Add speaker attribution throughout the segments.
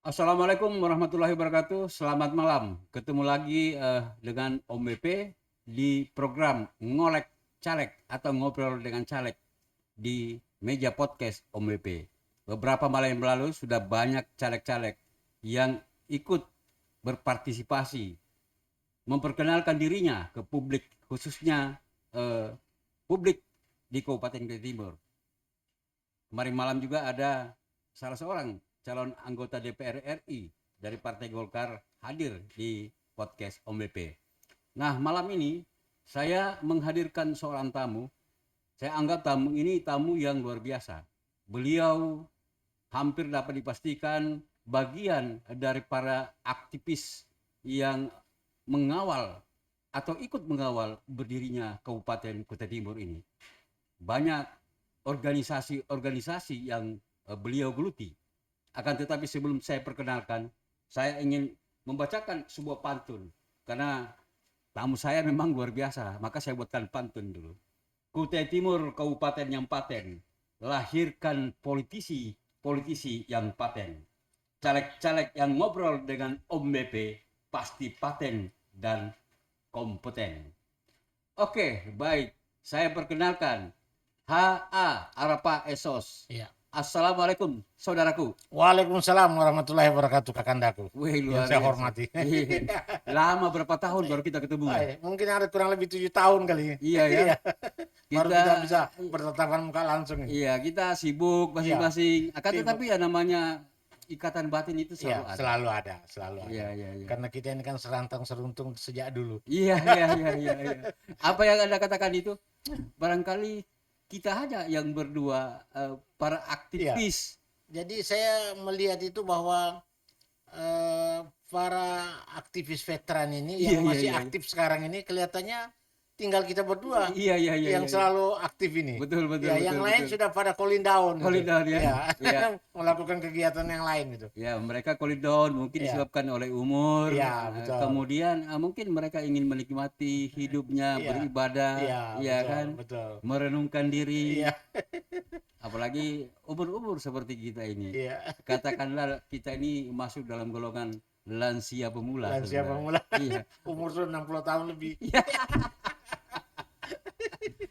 Speaker 1: Assalamualaikum warahmatullahi wabarakatuh. Selamat malam. Ketemu lagi dengan Om BP di program Ngolek Caleg atau Ngobrol dengan Caleg di meja podcast Om BP. Beberapa malam yang lalu sudah banyak caleg-caleg yang ikut berpartisipasi, memperkenalkan dirinya ke publik, khususnya publik di Kabupaten Kutai Timur. Kemarin malam juga ada salah seorang calon anggota DPR RI dari Partai Golkar hadir di podcast Om BP. Nah, malam ini saya menghadirkan seorang tamu. Saya anggap tamu ini tamu yang luar biasa. Beliau hampir dapat dipastikan bagian dari para aktivis yang mengawal atau ikut mengawal berdirinya Kabupaten Kutai Timur ini. Banyak organisasi-organisasi yang beliau geluti. Akan tetapi sebelum saya perkenalkan, saya ingin membacakan sebuah pantun. Karena tamu saya memang luar biasa, maka saya buatkan pantun dulu. Kutai Timur, kabupaten yang paten, lahirkan politisi yang paten. Caleg-caleg yang ngobrol dengan Om BP pasti paten dan kompeten. Oke, baik. Saya perkenalkan HA Arapa Esos.
Speaker 2: Iya.
Speaker 1: Assalamualaikum saudaraku.
Speaker 2: Waalaikumsalam warahmatullahi wabarakatuh Kakandaku.
Speaker 1: Wih,
Speaker 2: Yang
Speaker 1: luar
Speaker 2: saya
Speaker 1: biasa.
Speaker 2: hormati.
Speaker 1: Lama berapa tahun baru kita ketemu ya?
Speaker 2: Mungkin ada kurang lebih 7 tahun kali.
Speaker 1: Iya ya.
Speaker 2: Baru kita bisa bertatapan muka langsung.
Speaker 1: Iya, kita sibuk masing-masing. Akan
Speaker 2: Sibuk.
Speaker 1: tetapi ya namanya ikatan batin itu selalu ada.
Speaker 2: Selalu ada, selalu ada.
Speaker 1: Iya.
Speaker 2: Karena kita ini kan serantang seruntung sejak dulu.
Speaker 1: Iya. Apa yang Anda katakan itu? Barangkali kita aja yang berdua para aktivis.
Speaker 2: Jadi saya melihat itu bahwa para aktivis veteran ini yang masih aktif sekarang ini kelihatannya tinggal kita berdua yang selalu aktif ini.
Speaker 1: Betul.
Speaker 2: Yang lain sudah pada cooling down.
Speaker 1: Cooling down ya.
Speaker 2: Melakukan kegiatan yang lain gitu.
Speaker 1: Ya, mereka cooling down mungkin disebabkan oleh umur.
Speaker 2: Betul.
Speaker 1: Kemudian mungkin mereka ingin menikmati hidupnya, beribadah, kan?
Speaker 2: Betul.
Speaker 1: Merenungkan diri. Apalagi umur-umur seperti kita ini. Katakanlah kita ini masuk dalam golongan lansia pemula.
Speaker 2: Lansia pemula. Umur sudah 60 tahun lebih.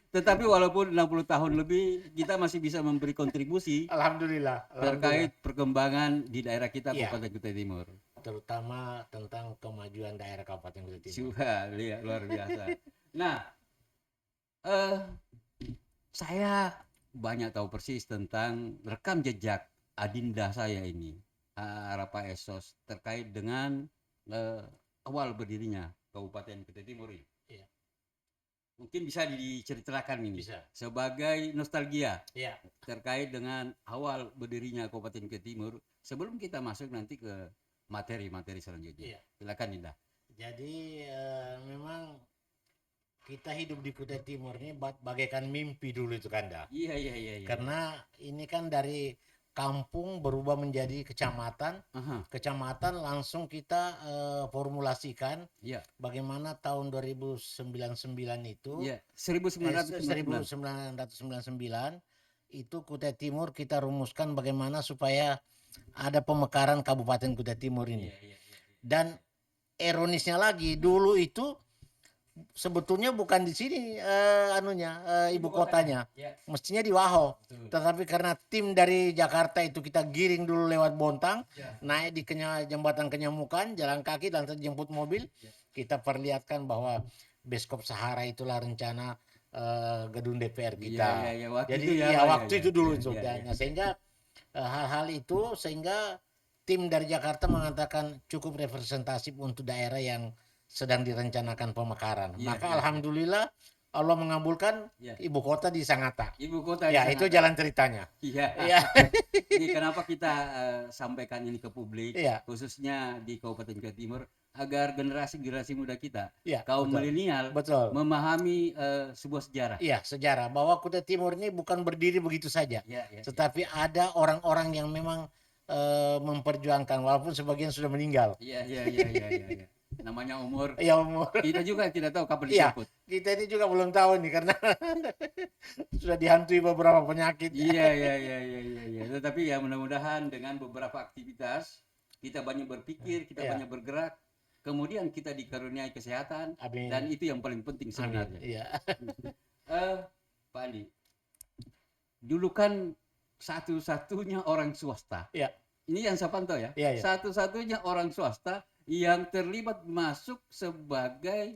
Speaker 1: Tetapi walaupun 60 tahun lebih, kita masih bisa memberi kontribusi.
Speaker 2: Alhamdulillah.
Speaker 1: Terkait perkembangan di daerah kita, Kabupaten Kutai Timur.
Speaker 2: Terutama tentang kemajuan daerah Kabupaten Kutai Timur.
Speaker 1: Luar biasa. Nah, saya banyak tahu persis tentang rekam jejak adinda saya ini, Arapa Esos, terkait dengan awal berdirinya Kabupaten Kutai Timur ini. Mungkin bisa diceritakan ini sebagai nostalgia terkait dengan awal berdirinya Kabupaten Kutai Timur sebelum kita masuk nanti ke materi-materi selanjutnya. Silakan Dinda.
Speaker 2: Jadi memang kita hidup di Kutai Timur ini bagaikan mimpi dulu itu Kanda.
Speaker 1: Iya.
Speaker 2: Karena ini kan dari kampung berubah menjadi kecamatan. Kecamatan langsung kita formulasikan bagaimana tahun 2099 itu 1999 itu Kutai Timur kita rumuskan bagaimana supaya ada pemekaran Kabupaten Kutai Timur ini. Dan ironisnya lagi dulu itu sebetulnya bukan di sini ibu kotanya. Mestinya di Waho. Tetapi karena tim dari Jakarta itu kita giring dulu lewat Bontang, naik di jembatan Kenyamukan, jalan kaki dan jemput mobil, kita perlihatkan bahwa Beskop Sahara itulah rencana gedung DPR kita. Waktu itu dulu itu. Sehingga hal-hal itu sehingga tim dari Jakarta mengatakan cukup representatif untuk daerah yang sedang direncanakan pemekaran. Maka alhamdulillah Allah mengabulkan ibu kota di Sangatta.
Speaker 1: Ibu kota
Speaker 2: itu jalan ceritanya.
Speaker 1: Ini kenapa kita sampaikan ini ke publik, khususnya di Kabupaten Kutai Timur, agar generasi muda kita, kaum milenial, memahami sebuah sejarah.
Speaker 2: Sejarah bahwa Kutai Timur ini bukan berdiri begitu saja, tetapi ada orang-orang yang memang memperjuangkan, walaupun sebagian sudah meninggal.
Speaker 1: Iya. Namanya umur.
Speaker 2: Umur.
Speaker 1: Kita juga tidak tahu kapan dijemput.
Speaker 2: Kita ini juga belum tahu nih karena sudah dihantui beberapa penyakit.
Speaker 1: Iya. Tetapi ya mudah-mudahan dengan beberapa aktivitas kita banyak berpikir, kita
Speaker 2: Iya.
Speaker 1: banyak bergerak, kemudian kita dikaruniai kesehatan,
Speaker 2: Amin.
Speaker 1: dan itu yang paling penting
Speaker 2: Amin.
Speaker 1: sebenarnya.
Speaker 2: Iya.
Speaker 1: Pak Andi, dulu kan satu-satunya orang swasta.
Speaker 2: Iya.
Speaker 1: Ini yang saya pantau ya.
Speaker 2: Iya, iya.
Speaker 1: Satu-satunya orang swasta yang terlibat masuk sebagai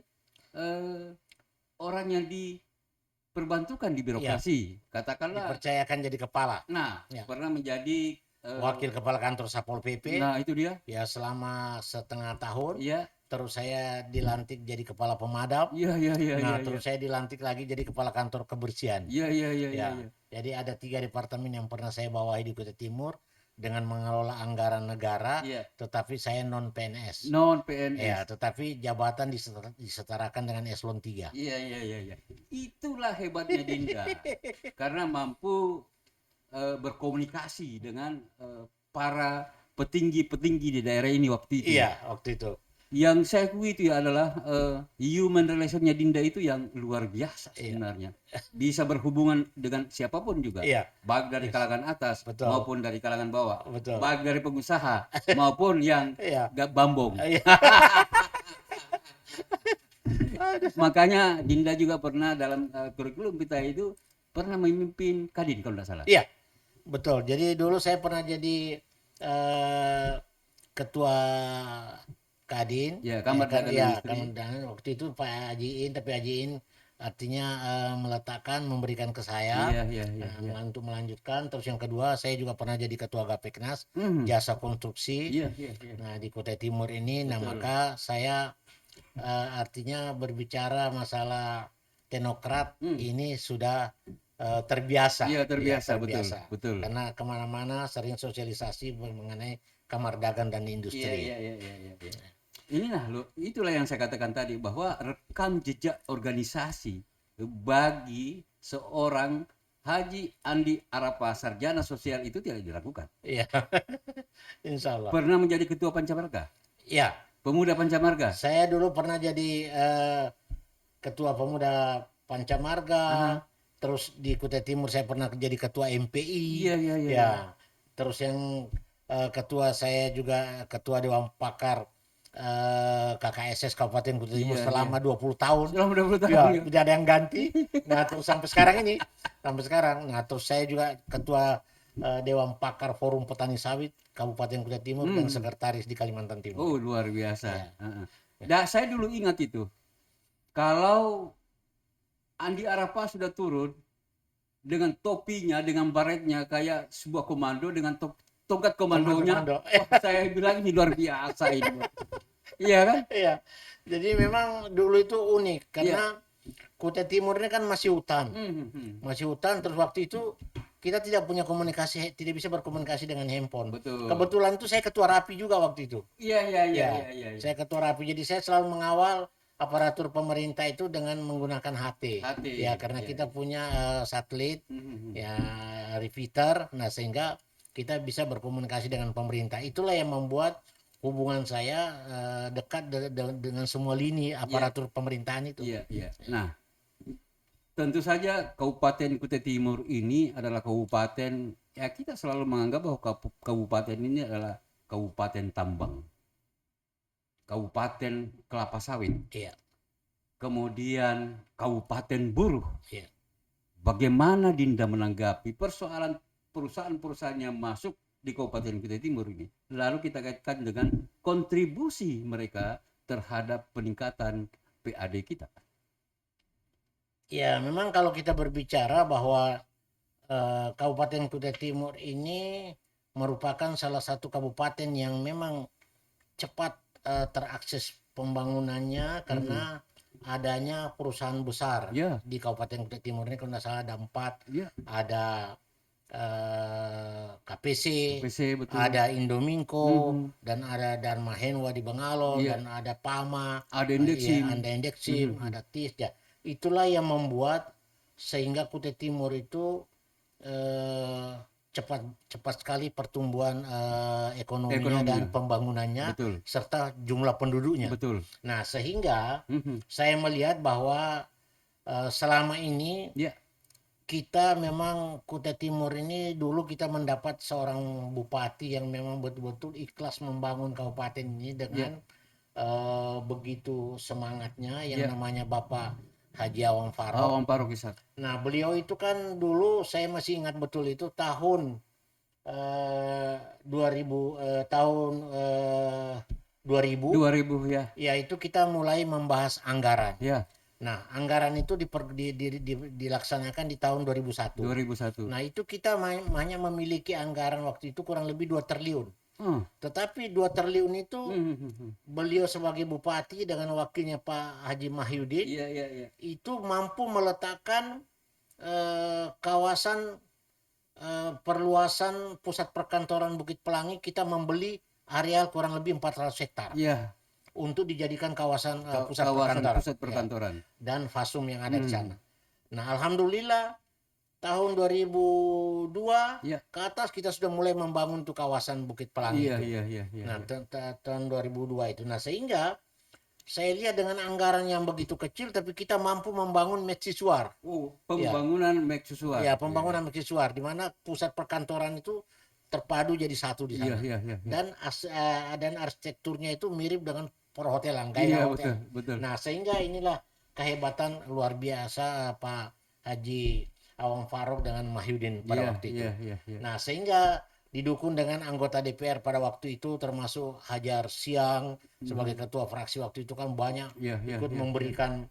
Speaker 1: orang yang diperbantukan di birokrasi. Katakanlah,
Speaker 2: Dipercayakan jadi kepala.
Speaker 1: nah,
Speaker 2: Ya.
Speaker 1: pernah menjadi
Speaker 2: Wakil kepala kantor Satpol PP.
Speaker 1: Nah, itu dia.
Speaker 2: Ya selama setengah tahun.
Speaker 1: Iya,
Speaker 2: Terus saya dilantik jadi kepala pemadam.
Speaker 1: iya, iya, iya,
Speaker 2: Nah,
Speaker 1: iya.
Speaker 2: terus saya dilantik lagi jadi kepala kantor kebersihan.
Speaker 1: Iya, iya, iya, iya,
Speaker 2: Ya.
Speaker 1: iya.
Speaker 2: Jadi ada 3 departemen yang pernah saya bawahi di Kutai Timur dengan mengelola anggaran negara,
Speaker 1: Iya.
Speaker 2: tetapi saya non PNS.
Speaker 1: Non PNS.
Speaker 2: Ya, tetapi jabatan disetarakan dengan eselon 3.
Speaker 1: Iya, iya, iya, iya. Itulah hebatnya Dinda. Karena mampu berkomunikasi dengan para petinggi-petinggi di daerah ini waktu itu.
Speaker 2: Iya, waktu itu.
Speaker 1: Yang saya akui itu ya adalah human relationnya Dinda itu yang luar biasa
Speaker 2: Iya.
Speaker 1: sebenarnya. Bisa berhubungan dengan siapapun juga.
Speaker 2: Iya.
Speaker 1: Baik dari kalangan atas
Speaker 2: Betul.
Speaker 1: maupun dari kalangan bawah.
Speaker 2: Betul.
Speaker 1: Baik dari pengusaha maupun yang
Speaker 2: Iya.
Speaker 1: gak bambong.
Speaker 2: Iya.
Speaker 1: Makanya Dinda juga pernah dalam kurikulum kita itu pernah memimpin Kadin kalau tidak salah.
Speaker 2: Iya. Betul. Jadi dulu saya pernah jadi ketua Kadin.
Speaker 1: Ya, Kamar Dagang dan
Speaker 2: Ya,
Speaker 1: Industri.
Speaker 2: Kamar Dagang. Waktu itu Pak Hajiin, tapi Hajiin artinya meletakkan, memberikan ke saya.
Speaker 1: Iya, iya, iya, iya.
Speaker 2: Untuk melanjutkan. Terus yang kedua, saya juga pernah jadi ketua Gapeknas,
Speaker 1: Mhm.
Speaker 2: jasa konstruksi.
Speaker 1: Iya, iya, iya.
Speaker 2: Nah, di Kutai Timur ini, nah
Speaker 1: Betul.
Speaker 2: maka saya artinya berbicara masalah teknokrat ini sudah terbiasa.
Speaker 1: Iya, terbiasa,
Speaker 2: Ya,
Speaker 1: betul, betul.
Speaker 2: Karena kemana-mana sering sosialisasi mengenai Kamar Dagang dan
Speaker 1: Iya,
Speaker 2: Industri.
Speaker 1: iya, iya, iya, iya. Inilah loh, itulah yang saya katakan tadi bahwa rekam jejak organisasi bagi seorang Haji Andi Arapa Sarjana Sosial itu tidak dilakukan.
Speaker 2: Iya, Insya Allah.
Speaker 1: Pernah menjadi ketua Pancamarga,
Speaker 2: Ya,
Speaker 1: pemuda Pancamarga.
Speaker 2: saya dulu pernah jadi ketua pemuda Pancamarga. Terus di Kutai Timur saya pernah jadi ketua MPI.
Speaker 1: Iya, iya, iya.
Speaker 2: Ya. Terus yang ketua saya juga ketua Dewan Pakar KKSS Kabupaten Kutai Timur
Speaker 1: Iya,
Speaker 2: selama 20 tahun.
Speaker 1: Selama 20 tahun.
Speaker 2: Ya,
Speaker 1: Ya.
Speaker 2: tidak ada yang ganti. Nah, terus sampai sekarang ini, sampai sekarang. Nah, terus saya juga ketua Dewan Pakar Forum Petani Sawit Kabupaten Kutai Timur dan sekretaris di Kalimantan Timur.
Speaker 1: Oh, luar biasa.
Speaker 2: Ya.
Speaker 1: Dan saya dulu ingat itu. Kalau Andi Arapa sudah turun dengan topinya, dengan baretnya kayak sebuah komando dengan tongkat komandonya.
Speaker 2: Komando.
Speaker 1: Wah, saya bilang ini luar biasa ini. Iya kan?
Speaker 2: Iya. Jadi memang dulu itu unik karena Kutai Timur ini kan masih hutan. Masih hutan, terus waktu itu kita tidak punya komunikasi, tidak bisa berkomunikasi dengan handphone.
Speaker 1: Betul.
Speaker 2: Kebetulan itu saya ketua RAPI juga waktu itu.
Speaker 1: Iya, iya, iya,
Speaker 2: Ya,
Speaker 1: iya, iya.
Speaker 2: saya ketua RAPI, jadi saya selalu mengawal aparatur pemerintah itu dengan menggunakan HP. Ya, karena kita punya satelit, ya repeater, nah sehingga kita bisa berkomunikasi dengan pemerintah. Itulah yang membuat hubungan saya dekat dengan semua lini aparatur pemerintahan itu.
Speaker 1: Iya, iya. Nah, tentu saja Kabupaten Kutai Timur ini adalah kabupaten, ya kita selalu menganggap bahwa kabupaten ini adalah kabupaten tambang, kabupaten kelapa sawit,
Speaker 2: Iya.
Speaker 1: kemudian kabupaten buruh.
Speaker 2: Iya.
Speaker 1: Bagaimana Dinda menanggapi persoalan perusahaan-perusahaan yang masuk di Kabupaten Kutai Timur ini? Lalu kita kaitkan dengan kontribusi mereka terhadap peningkatan PAD kita.
Speaker 2: Ya, memang kalau kita berbicara bahwa Kabupaten Kutai Timur ini merupakan salah satu kabupaten yang memang cepat terakses pembangunannya karena adanya perusahaan besar di Kabupaten Kutai Timur ini. Kalau tidak salah ada 4, ada KPC,
Speaker 1: betul.
Speaker 2: ada Indominco, dan ada Dharma Henwa di Bengalon, dan ada Pama,
Speaker 1: ada Indeksim,
Speaker 2: ada TIS. Ya. Itulah yang membuat sehingga Kutai Timur itu cepat sekali pertumbuhan ekonominya dan pembangunannya, serta jumlah penduduknya.
Speaker 1: Betul.
Speaker 2: Nah, sehingga saya melihat bahwa selama ini kita memang Kutai Timur ini dulu kita mendapat seorang bupati yang memang betul-betul ikhlas membangun kabupaten ini dengan begitu semangatnya yang
Speaker 1: Ya.
Speaker 2: namanya Bapak Haji Awang Farok.
Speaker 1: Awang Farok Ishak.
Speaker 2: Nah, beliau itu kan dulu saya masih ingat betul itu tahun 2000 tahun 2000
Speaker 1: 2000 ya.
Speaker 2: ya itu kita mulai membahas anggaran.
Speaker 1: Ya,
Speaker 2: Nah, anggaran itu dilaksanakan di tahun 2001.
Speaker 1: 2001.
Speaker 2: Nah, itu kita hanya memiliki anggaran waktu itu kurang lebih 2 triliun.
Speaker 1: Oh.
Speaker 2: Tetapi 2 triliun itu beliau sebagai bupati dengan wakilnya Pak Haji Mahyudin
Speaker 1: Iya, iya, iya.
Speaker 2: itu mampu meletakkan kawasan perluasan pusat perkantoran Bukit Pelangi. Kita membeli areal kurang lebih 400 hektar
Speaker 1: Iya,
Speaker 2: untuk dijadikan kawasan pusat
Speaker 1: kawasan
Speaker 2: perkantoran,
Speaker 1: pusat perkantoran.
Speaker 2: dan fasum yang ada di sana. Nah, alhamdulillah tahun 2002
Speaker 1: Ya.
Speaker 2: ke atas kita sudah mulai membangun tuh kawasan Bukit Pelangi
Speaker 1: Iya,
Speaker 2: itu.
Speaker 1: iya, iya, iya.
Speaker 2: Nah, tahun 2002 itu. Nah, sehingga saya lihat dengan anggaran yang begitu kecil tapi kita mampu membangun mercusuar.
Speaker 1: Oh, pembangunan mercusuar.
Speaker 2: Ya, pembangunan mercusuar di mana pusat perkantoran itu terpadu jadi satu di
Speaker 1: Iya,
Speaker 2: sana.
Speaker 1: iya, iya, iya.
Speaker 2: Dan arsitekturnya itu mirip dengan perhotelan,
Speaker 1: Iya,
Speaker 2: gaya hotel.
Speaker 1: betul, betul.
Speaker 2: Nah, sehingga inilah kehebatan luar biasa Pak Haji Awang Farok dengan Mahyudin pada
Speaker 1: Iya,
Speaker 2: waktu itu.
Speaker 1: iya, iya, iya.
Speaker 2: Nah, sehingga didukung dengan anggota DPR pada waktu itu termasuk Hajar Siang sebagai ketua fraksi waktu itu kan banyak
Speaker 1: Iya, iya,
Speaker 2: ikut
Speaker 1: iya,
Speaker 2: memberikan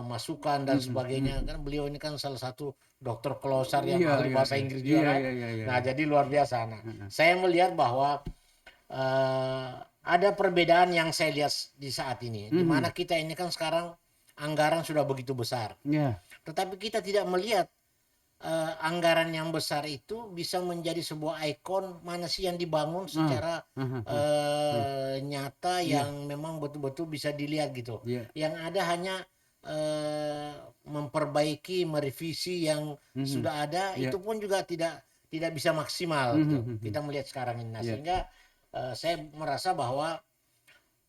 Speaker 2: masukan dan sebagainya. Kan beliau ini kan salah satu dokter closer yang
Speaker 1: Iya,
Speaker 2: ahli
Speaker 1: iya,
Speaker 2: bahasa
Speaker 1: iya.
Speaker 2: Inggris
Speaker 1: Iya,
Speaker 2: juga kan.
Speaker 1: iya, iya, iya.
Speaker 2: Nah, jadi luar biasa. Nah, saya melihat bahwa ada perbedaan yang saya lihat di saat ini, di mana kita ini kan sekarang anggaran sudah begitu besar,
Speaker 1: Iya.
Speaker 2: tetapi kita tidak melihat anggaran yang besar itu bisa menjadi sebuah ikon mana sih yang dibangun secara nyata yang memang betul-betul bisa dilihat gitu.
Speaker 1: Iya.
Speaker 2: Yang ada hanya memperbaiki, merevisi yang sudah ada, itu pun juga tidak bisa maksimal gitu. Kita melihat sekarang ini. Nah, sehingga saya merasa bahwa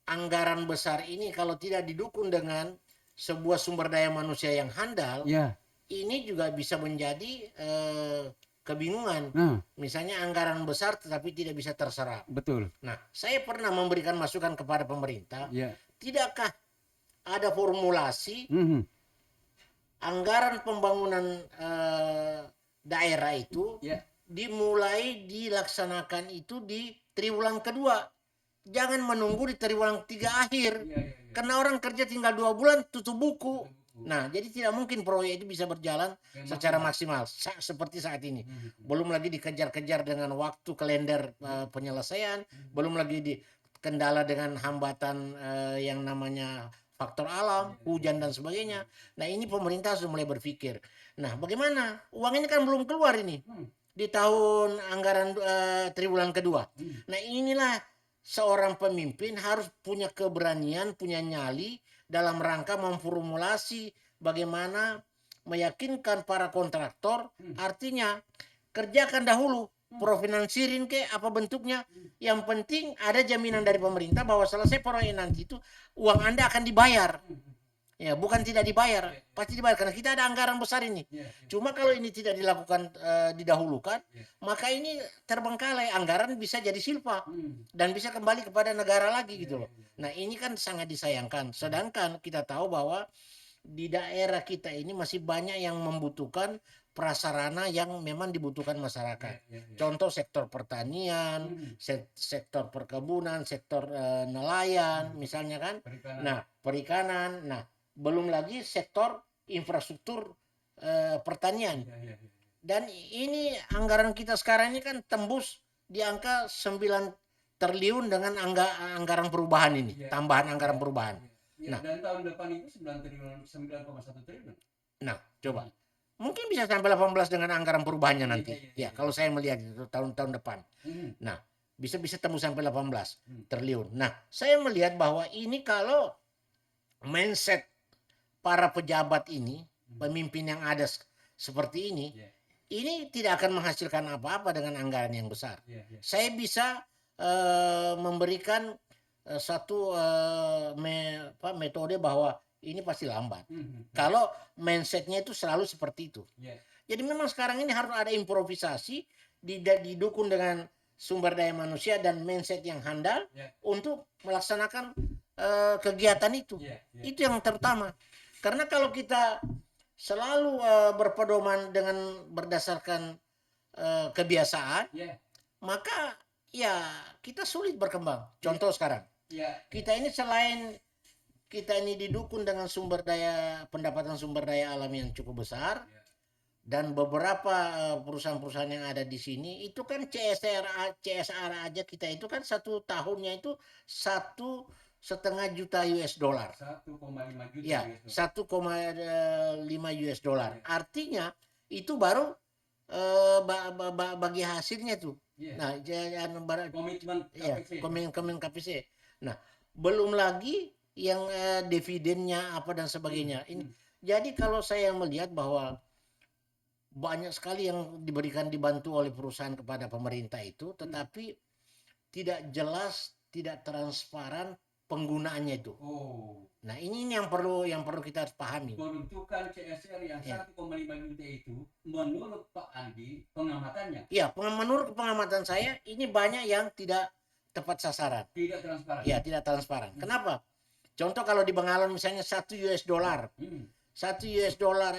Speaker 2: anggaran besar ini kalau tidak didukung dengan sebuah sumber daya manusia yang handal,
Speaker 1: Iya.
Speaker 2: ini juga bisa menjadi kebingungan. Misalnya anggaran besar tetapi tidak bisa terserap.
Speaker 1: Betul.
Speaker 2: Nah, saya pernah memberikan masukan kepada pemerintah,
Speaker 1: Iya.
Speaker 2: tidakkah ada formulasi anggaran pembangunan daerah itu dimulai dilaksanakan itu di triwulan kedua. Jangan menunggu di triwulan 3 akhir. Karena orang kerja tinggal 2 bulan tutup buku. Nah, jadi tidak mungkin proyek itu bisa berjalan secara maksimal seperti saat ini. Belum lagi dikejar-kejar dengan waktu kalender penyelesaian, belum lagi dikendala dengan hambatan yang namanya faktor alam, hujan dan sebagainya. Nah, ini pemerintah sudah mulai berpikir. Nah, bagaimana? Uang ini kan belum keluar ini di tahun anggaran triwulan kedua. Nah, inilah seorang pemimpin harus punya keberanian, punya nyali dalam rangka memformulasi bagaimana meyakinkan para kontraktor, artinya kerjakan dahulu, profinansirin ke apa bentuknya, yang penting ada jaminan dari pemerintah bahwa selesai proyek nanti itu uang Anda akan dibayar. Ya, bukan tidak dibayar, pasti dibayar karena kita ada anggaran besar ini. Cuma kalau ini tidak dilakukan didahulukan, maka ini terbengkalai, anggaran bisa jadi silpa dan bisa kembali kepada negara lagi gitu loh. Nah, ini kan sangat disayangkan. Sedangkan kita tahu bahwa di daerah kita ini masih banyak yang membutuhkan prasarana yang memang dibutuhkan masyarakat. Contoh sektor pertanian, sektor perkebunan, sektor nelayan misalnya kan. Nah, perikanan. Nah, belum lagi sektor infrastruktur pertanian. Dan ini anggaran kita sekarang ini kan tembus di angka 9 triliun dengan anggaran perubahan ini, tambahan anggaran perubahan.
Speaker 1: Nah, dan tahun depan itu 9,1 triliun.
Speaker 2: Nah, coba. Mungkin bisa sampai 18 dengan anggaran perubahannya nanti. Ya, kalau saya melihat itu tahun-tahun depan. Nah, bisa tembus sampai 18 triliun. Nah, saya melihat bahwa ini kalau mindset para pejabat ini, pemimpin yang ada seperti ini tidak akan menghasilkan apa-apa dengan anggaran yang besar. Saya bisa memberikan satu metode bahwa ini pasti lambat. Kalau mindsetnya itu selalu seperti itu. Jadi memang sekarang ini harus ada improvisasi didukung dengan sumber daya manusia dan mindset yang handal untuk melaksanakan kegiatan itu. Itu yang terutama. Karena kalau kita selalu berpedoman dengan berdasarkan kebiasaan, maka ya kita sulit berkembang. Contoh sekarang, kita ini selain kita ini didukung dengan pendapatan sumber daya alam yang cukup besar, dan beberapa perusahaan-perusahaan yang ada di sini itu kan CSR aja kita itu kan satu tahunnya itu 1,5 juta US dollar.
Speaker 1: 1,5 juta.
Speaker 2: Ya, 1,5 US dollar. Artinya itu baru bagi hasilnya tuh. Nah,
Speaker 1: komitmen KPC.
Speaker 2: Komitmen KPC. Nah, belum lagi yang dividennya apa dan sebagainya. Jadi kalau saya melihat bahwa banyak sekali yang dibantu oleh perusahaan kepada pemerintah itu, tetapi tidak jelas, tidak transparan penggunaannya itu. Nah, ini yang perlu kita harus pahami.
Speaker 1: Peruntukan CSR yang 1,5 juta itu menurut Pak Andi pengamatannya.
Speaker 2: Iya, menurut pengamatan saya ini banyak yang tidak tepat sasaran.
Speaker 1: Tidak transparan.
Speaker 2: Ya, tidak transparan. Kenapa? Contoh kalau di Bengalon misalnya 1 US dollar. 1 US dollar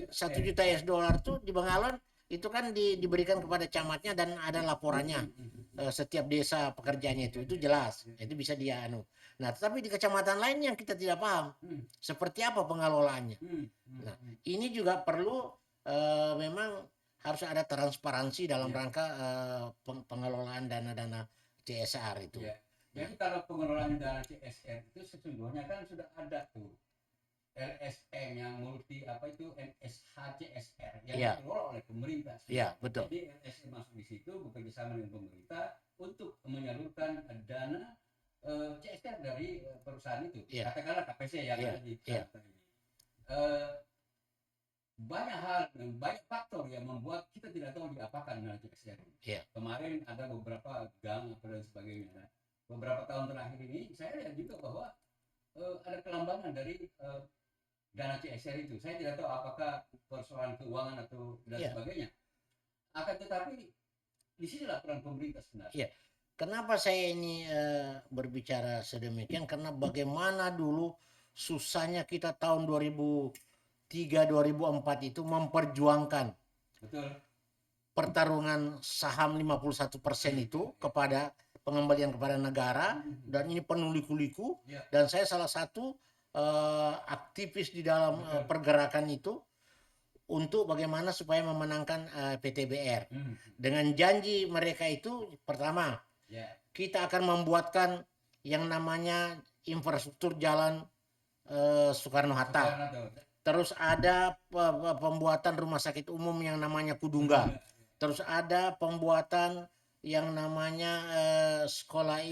Speaker 2: 1 juta US dollar itu di Bengalon itu kan diberikan kepada camatnya dan ada laporannya setiap desa pekerjaannya itu jelas, itu bisa dia anu. Nah, tetapi di kecamatan lain yang kita tidak paham seperti apa pengelolaannya. Nah, ini juga perlu memang harus ada transparansi dalam rangka pengelolaan dana-dana CSR itu.
Speaker 1: Jadi kalau pengelolaan dana CSR itu sesungguhnya kan sudah ada tuh LSM yang multi MSH CSR yang dikelola oleh pemerintah.
Speaker 2: Iya, betul.
Speaker 1: Jadi LSM masuk di situ bekerja sama dengan pemerintah untuk menyalurkan dana CSR dari perusahaan itu. Katakanlah KPC yang ada di Jakarta ini. Banyak faktor yang membuat kita tidak tahu diapakan dana CSR ini. Kemarin ada beberapa gang dan sebagainya. Beberapa tahun terakhir ini saya lihat juga bahwa ada kelambanan dari dana CSR itu. Saya tidak tahu apakah persoalan keuangan atau dan sebagainya. Akan tetapi di sinilah peran pemerintah sebenarnya.
Speaker 2: Kenapa saya ini berbicara sedemikian? Karena bagaimana dulu susahnya kita tahun 2003-2004 itu memperjuangkan pertarungan saham 51% itu kepada pengembalian kepada negara, dan ini penuh liku-liku, dan saya salah satu aktivis di dalam pergerakan itu untuk bagaimana supaya memenangkan PTBR. Dengan janji mereka itu, pertama kita akan membuatkan yang namanya infrastruktur jalan Soekarno-Hatta. Terus ada pembuatan rumah sakit umum yang namanya Kudungga. Terus ada pembuatan yang namanya sekolah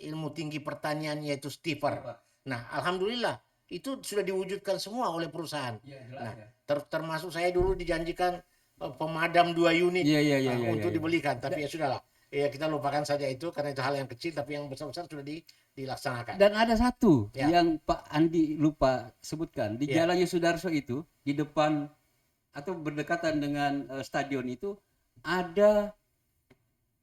Speaker 2: ilmu tinggi pertanian yaitu STIPER. Nah, alhamdulillah itu sudah diwujudkan semua oleh perusahaan. Nah, termasuk saya dulu dijanjikan pemadam 2 unit untuk dibelikan, tapi ya sudahlah. Ya kita lupakan saja itu karena itu hal yang kecil, tapi yang besar-besar sudah dilaksanakan.
Speaker 1: Dan ada satu yang Pak Andi lupa sebutkan di Jalannya Sudarso itu, di depan atau berdekatan dengan stadion itu ada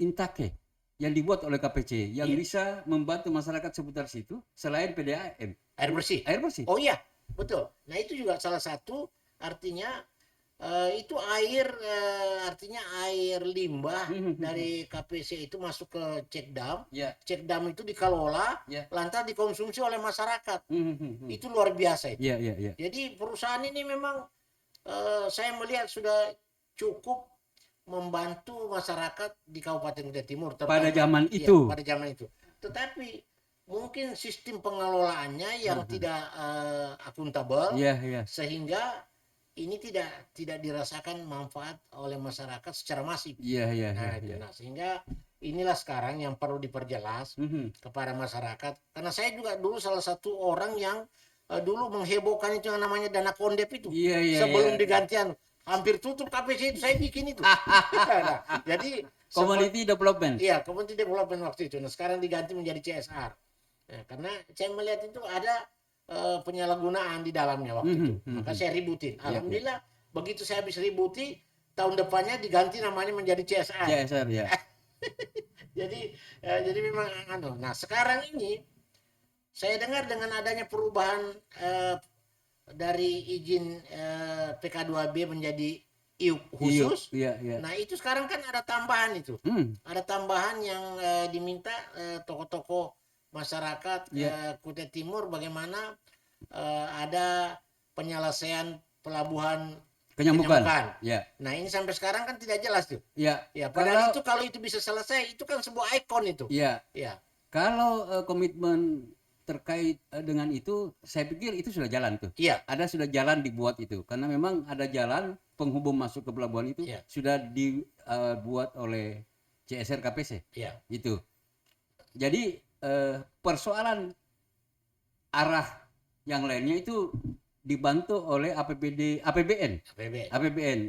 Speaker 1: Intake yang dibuat oleh KPC yang bisa membantu masyarakat seputar situ selain PDAM.
Speaker 2: Air bersih. Oh iya, betul. Nah itu juga salah satu, artinya itu artinya air limbah dari KPC itu masuk ke cek dam. Cek dam itu dikelola, lantas dikonsumsi oleh masyarakat. Itu luar biasa itu. Jadi perusahaan ini memang saya melihat sudah cukup membantu masyarakat di Kabupaten Kutai Timur
Speaker 1: pada zaman itu.
Speaker 2: Pada zaman itu. Tetapi mungkin sistem pengelolaannya yang tidak akuntabel, sehingga ini tidak dirasakan manfaat oleh masyarakat secara masif. Nah, sehingga inilah sekarang yang perlu diperjelas kepada masyarakat. Karena saya juga dulu salah satu orang yang dulu menghebohkan itu yang namanya dana kondep itu. Sebelum digantian hampir tutup KPC itu saya bikin itu. Nah, jadi
Speaker 1: community development.
Speaker 2: Iya, community development waktu itu. Nah, sekarang diganti menjadi CSR. Nah, karena saya melihat itu ada penyalahgunaan di dalamnya waktu itu. Maka saya ributin. Alhamdulillah begitu saya habis ributi, tahun depannya diganti namanya menjadi CSR.
Speaker 1: CSR ya.
Speaker 2: Jadi memang Nah, sekarang ini saya dengar dengan adanya perubahan dari izin PK2B menjadi IUP
Speaker 1: Iya,
Speaker 2: khusus.
Speaker 1: iya, iya.
Speaker 2: Nah, itu sekarang kan ada tambahan itu. Ada tambahan yang diminta tokoh-tokoh masyarakat
Speaker 1: Iya.
Speaker 2: Kutai Timur bagaimana ada penyelesaian pelabuhan
Speaker 1: Kenyamukan.
Speaker 2: Kenyamukan.
Speaker 1: Ya.
Speaker 2: Nah, ini sampai sekarang kan tidak jelas tuh.
Speaker 1: Ya.
Speaker 2: Ya, padahal kalau itu bisa selesai, itu kan sebuah ikon itu.
Speaker 1: Ya.
Speaker 2: Ya.
Speaker 1: Kalau komitmen terkait dengan itu, saya pikir itu sudah jalan tuh.
Speaker 2: Iya.
Speaker 1: Ada sudah jalan dibuat itu, karena memang ada jalan penghubung masuk ke pelabuhan itu sudah dibuat oleh CSR KPC.
Speaker 2: Iya.
Speaker 1: Itu. Jadi persoalan arah yang lainnya itu dibantu oleh APBN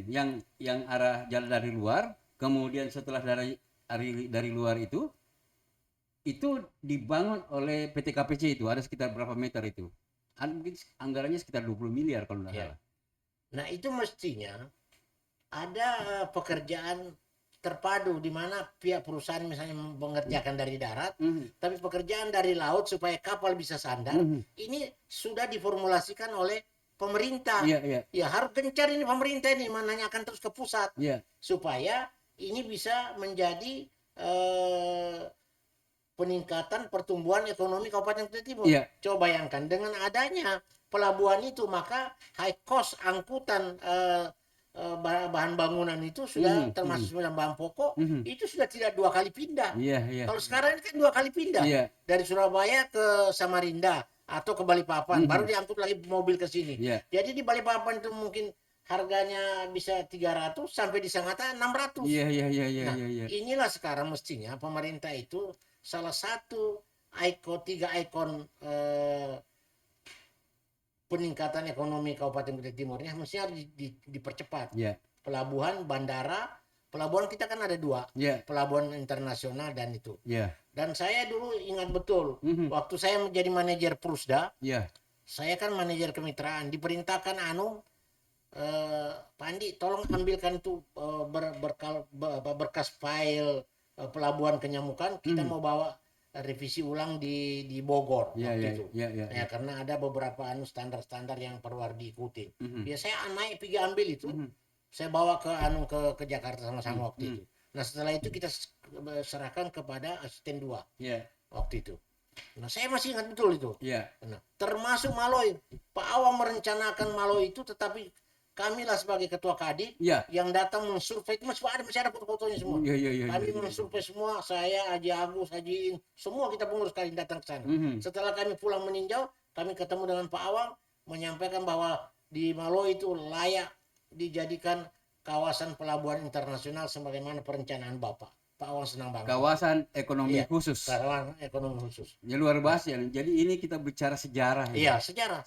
Speaker 1: yang arah jalan dari luar, kemudian setelah dari luar itu dibangun oleh PT KPC. Itu ada sekitar berapa meter itu, mungkin anggarannya sekitar 20 miliar kalau tidak salah.
Speaker 2: Nah, itu mestinya ada pekerjaan terpadu di mana pihak perusahaan misalnya mengerjakan dari darat, tapi pekerjaan dari laut supaya kapal bisa sandar, ini sudah diformulasikan oleh pemerintah. Ya, harus gencar ini pemerintah ini menanyakan terus ke pusat, supaya ini bisa menjadi peningkatan pertumbuhan ekonomi Kabupaten Kutai Timur. Coba bayangkan dengan adanya pelabuhan itu, maka high cost angkutan bahan bangunan itu sudah termasuk bahan pokok, itu sudah tidak 2 kali pindah. Kalau sekarang ini kan 2 kali pindah, dari Surabaya ke Samarinda atau ke Balikpapan, baru diangkut lagi mobil ke sini. Jadi di Balikpapan itu mungkin harganya bisa 300, sampai di Sangatta 600. Nah, inilah sekarang mestinya pemerintah itu salah satu tiga ikon peningkatan ekonomi Kabupaten Kutai Timur ini mesti harus dipercepat. Pelabuhan, bandara, pelabuhan kita kan ada 2, pelabuhan internasional dan itu. Dan saya dulu ingat betul, waktu saya menjadi manajer Prusda, saya kan manajer kemitraan, diperintahkan Pak Andi, tolong ambilkan itu berkas file pelabuhan Kenyamukan, kita mau bawa revisi ulang di Bogor waktu itu. Ya, karena ada beberapa standar-standar yang perlu diikuti. Ya, saya naik pergi ambil itu. Saya bawa ke Jakarta sama-sama waktu itu. Nah, setelah itu kita serahkan kepada asisten 2 waktu itu. Nah, saya masih ingat betul itu. Nah, termasuk Maloi. Pak Awang merencanakan Maloi itu, tetapi kamilah sebagai ketua Kadin yang datang mensurvei, itu masih ada foto-fotonya semua. Kami mensurvei semua, saya, Haji Agus, Haji In, semua kita pengurus Kadin datang ke sana. Setelah kami pulang meninjau, kami ketemu dengan Pak Awang, menyampaikan bahwa di Maloi itu layak dijadikan kawasan pelabuhan internasional sebagaimana perencanaan Bapak. Pak Awang senang banget.
Speaker 1: Kawasan ekonomi khusus.
Speaker 2: Kawasan ekonomi khusus.
Speaker 1: Ya, luar biasa. Jadi ini kita bicara sejarah.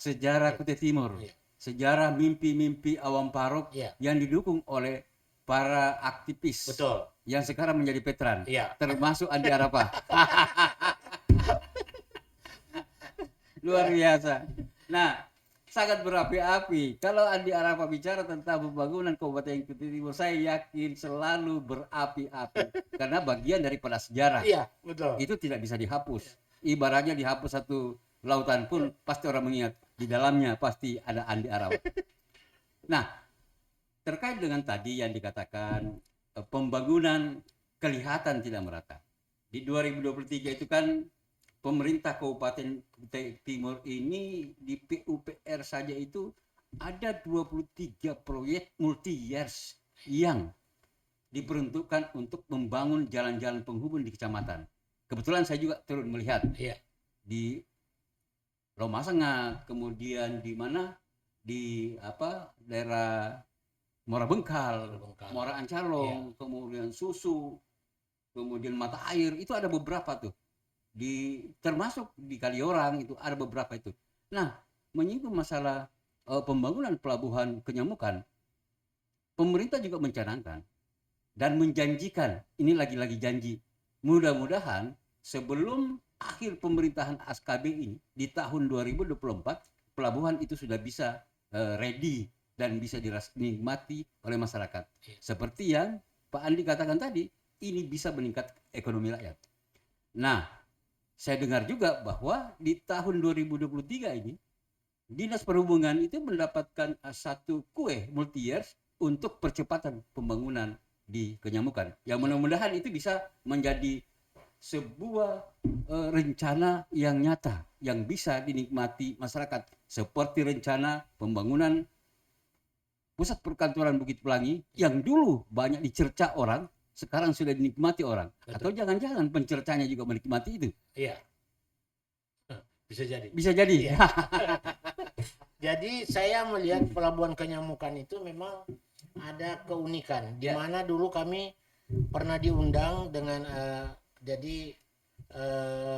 Speaker 1: Sejarah Kutai Timur. Sejarah mimpi-mimpi Awang Parok yang didukung oleh para aktivis.
Speaker 2: Betul.
Speaker 1: Yang sekarang menjadi veteran. Termasuk Andi Arafah. Luar biasa. Nah, sangat berapi-api. Kalau Andi Arafah bicara tentang pembangunan Kabupaten Kutai Timur, saya yakin selalu berapi-api. Karena bagian daripada sejarah.
Speaker 2: Betul.
Speaker 1: Itu tidak bisa dihapus. Ibaratnya dihapus satu lautan pun pasti orang mengingat. Di dalamnya pasti ada Andi Arafah. Nah, terkait dengan tadi yang dikatakan pembangunan kelihatan tidak merata. Di 2023 itu kan pemerintah Kabupaten Kutai Timur ini di PUPR saja itu ada 23 proyek multi years yang diperuntukkan untuk membangun jalan-jalan penghubung di kecamatan. Kebetulan saya juga turut melihat di Lomasanga, kemudian di mana di daerah Muara Bengkal, Muara Ancalong, kemudian Susu, kemudian Mata Air, itu ada beberapa tuh. Termasuk di Kaliorang itu ada beberapa itu. Nah, menyinggung masalah pembangunan pelabuhan Kenyamukan, pemerintah juga mencanangkan dan menjanjikan, ini lagi-lagi janji, mudah-mudahan sebelum akhir pemerintahan ASKB ini di tahun 2024 pelabuhan itu sudah bisa ready dan bisa dinikmati oleh masyarakat.
Speaker 2: Iya.
Speaker 1: Seperti yang Pak Andi katakan tadi, ini bisa meningkat ekonomi rakyat. Nah, saya dengar juga bahwa di tahun 2023 ini Dinas Perhubungan itu mendapatkan satu kue multi years untuk percepatan pembangunan di Kenyamukan. Yang mudah-mudahan itu bisa menjadi sebuah rencana yang nyata yang bisa dinikmati masyarakat, seperti rencana pembangunan pusat perkantoran Bukit Pelangi yang dulu banyak dicerca orang, sekarang sudah dinikmati orang.
Speaker 2: Betul.
Speaker 1: Atau jangan-jangan pencercanya juga menikmati itu.
Speaker 2: Iya. Bisa jadi.
Speaker 1: Bisa jadi.
Speaker 2: Iya. Jadi saya melihat Pelabuhan Kenyamukan itu memang ada keunikan, di mana dulu kami pernah diundang dengan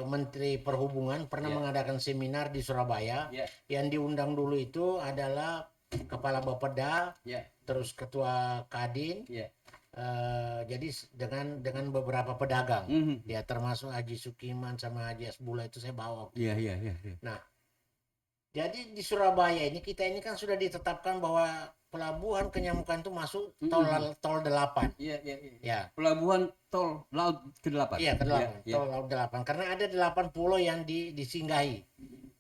Speaker 2: Menteri Perhubungan pernah mengadakan seminar di Surabaya. Yang diundang dulu itu adalah Kepala Bapeda, terus Ketua Kadin, jadi dengan beberapa pedagang, ya termasuk Haji Sukiman sama Haji Asbula itu saya bawa. Nah, jadi di Surabaya ini kita ini kan sudah ditetapkan bahwa Pelabuhan Kenyamukan itu masuk tol 8. Ya.
Speaker 1: Pelabuhan tol laut ke-8.
Speaker 2: Iya, ke-8. Tol laut 8. Karena ada 8 pulau yang disinggahi.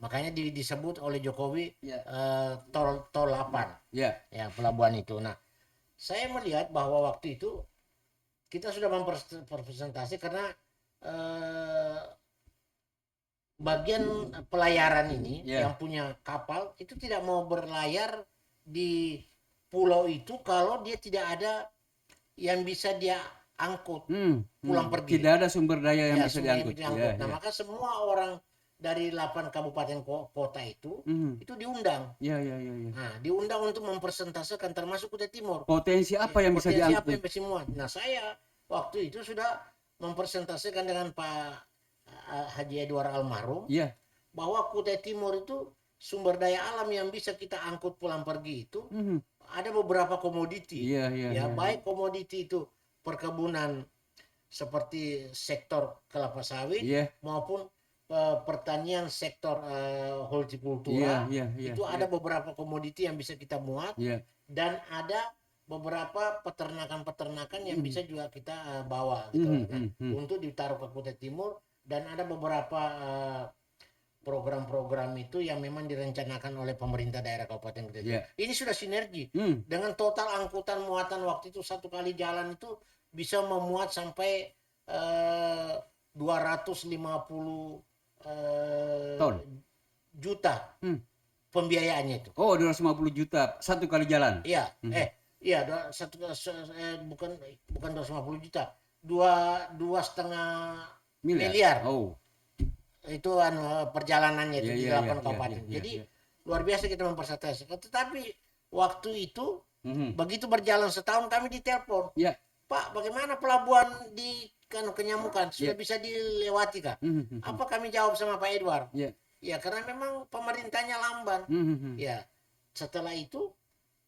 Speaker 2: Makanya disebut oleh Jokowi tol 8. Ya, pelabuhan itu. Nah, saya melihat bahwa waktu itu kita sudah mempresentasi karena bagian pelayaran ini yang punya kapal itu tidak mau berlayar di pulau itu kalau dia tidak ada yang bisa dia angkut pulang pergi.
Speaker 1: Tidak ada sumber daya yang bisa diangkut.
Speaker 2: Nah, maka semua orang dari 8 kabupaten kota itu diundang. Nah, diundang untuk mempresentasikan termasuk Kutai Timur.
Speaker 1: Potensi apa yang bisa diangkut?
Speaker 2: Apa yang bisa muat. Nah, saya waktu itu sudah mempresentasikan dengan Pak Haji Edward Almarhum bahwa Kutai Timur itu sumber daya alam yang bisa kita angkut pulang pergi itu ada beberapa komoditi. Baik komoditi itu perkebunan seperti sektor kelapa sawit maupun pertanian sektor hortikultura. Itu ada beberapa komoditi yang bisa kita muat dan ada beberapa peternakan yang bisa juga kita bawa gitu. Untuk ditaruh ke Kutai Timur. Dan ada beberapa program-program itu yang memang direncanakan oleh pemerintah daerah Kabupaten Kutai Timur. Ini sudah sinergi dengan total angkutan muatan waktu itu satu kali jalan itu bisa memuat sampai 250 juta pembiayaannya itu.
Speaker 1: Oh, 250 juta satu kali jalan.
Speaker 2: Iya, bukan 250 juta, 2,5 miliar. Itu perjalanannya itu di 8 kabupaten. Jadi luar biasa kita mempresentasikan. Tetapi waktu itu begitu berjalan setahun kami ditelepon. Pak, bagaimana pelabuhan di Kenyamukan sudah bisa dilewati kah? Apa kami jawab sama Pak Edward? Ya, karena memang pemerintahnya lamban. Ya, setelah itu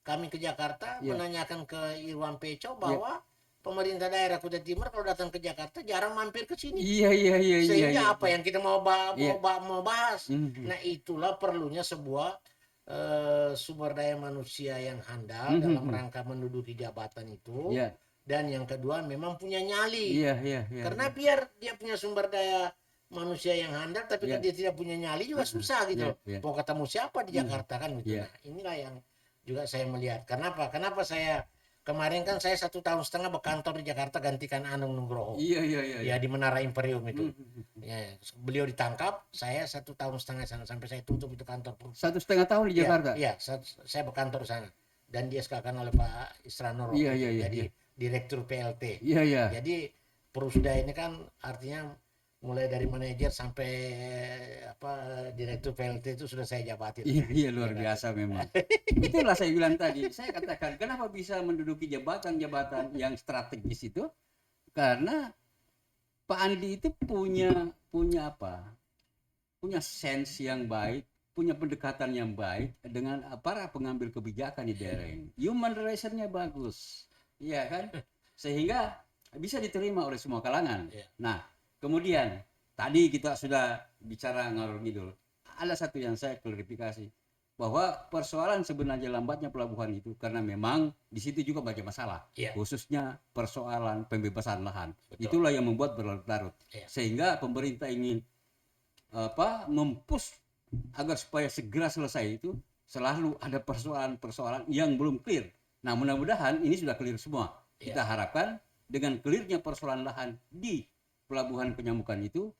Speaker 2: kami ke Jakarta menanyakan ke Irwan Peco bahwa pemerintah daerah Kutai Timur kalau datang ke Jakarta jarang mampir ke sini. Sehingga apa yang kita mau bahas. Nah, itulah perlunya sebuah sumber daya manusia yang handal dalam rangka menduduki jabatan itu. Dan yang kedua memang punya nyali. Karena biar dia punya sumber daya manusia yang handal tapi kalau dia tidak punya nyali juga susah gitu. Mau ketemu siapa di Jakarta kan gitu. Nah, inilah yang juga saya melihat. Kenapa saya kemarin kan saya 1,5 tahun berkantor di Jakarta gantikan Anung Nugroho. Ya, di Menara Imperium itu. Beliau ditangkap, saya 1,5 tahun sana sampai saya tutup itu kantor.
Speaker 1: 1,5 tahun di Jakarta.
Speaker 2: Saya berkantor sana dan disekalkan oleh Pak Isranoro. Jadi direktur PLT. Jadi Perusda ini kan artinya mulai dari manajer sampai direktur PLT itu sudah saya jabati.
Speaker 1: Luar biasa memang. Itulah saya bilang tadi. Saya katakan kenapa bisa menduduki jabatan-jabatan yang strategis itu? Karena Pak Andi itu punya sense yang baik, punya pendekatan yang baik dengan para pengambil kebijakan di daerah ini. Human relation-nya bagus. Iya kan? Sehingga bisa diterima oleh semua kalangan. Nah, kemudian tadi kita sudah bicara ngalor ngidul. Ada satu yang saya klarifikasi. bahwa persoalan sebenarnya lambatnya pelabuhan itu karena memang di situ juga banyak masalah,
Speaker 2: Iya.
Speaker 1: khususnya persoalan pembebasan lahan.
Speaker 2: Betul.
Speaker 1: Itulah yang membuat berlarut-larut.
Speaker 2: Iya.
Speaker 1: Sehingga pemerintah ingin mempush agar supaya segera selesai itu selalu ada persoalan-persoalan yang belum clear. Nah, mudah-mudahan ini sudah clear semua.
Speaker 2: Iya.
Speaker 1: Kita harapkan dengan clearnya persoalan lahan di pelabuhan Penyamukan itu